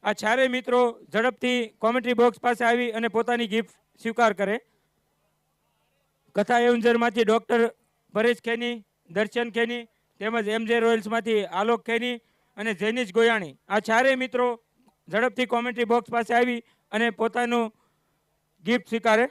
આ ચારેય મિત્રો ઝડપથી કોમેન્ટ્રી બોક્સ પાસે આવી અને પોતાની ગિફ્ટ સ્વીકાર કરે. કથા એવન્જરમાંથી ડોક્ટર પરેશ ખેની, દર્શન ખેની, તેમજ એમજે રોયલ્સમાંથી આલોક ખેની અને જેનિશ ગોયાણી, આ ચારેય મિત્રો ઝડપથી કોમેન્ટ્રી બોક્સ પાસે આવી અને પોતાનું ગિફ્ટ સ્વીકારે.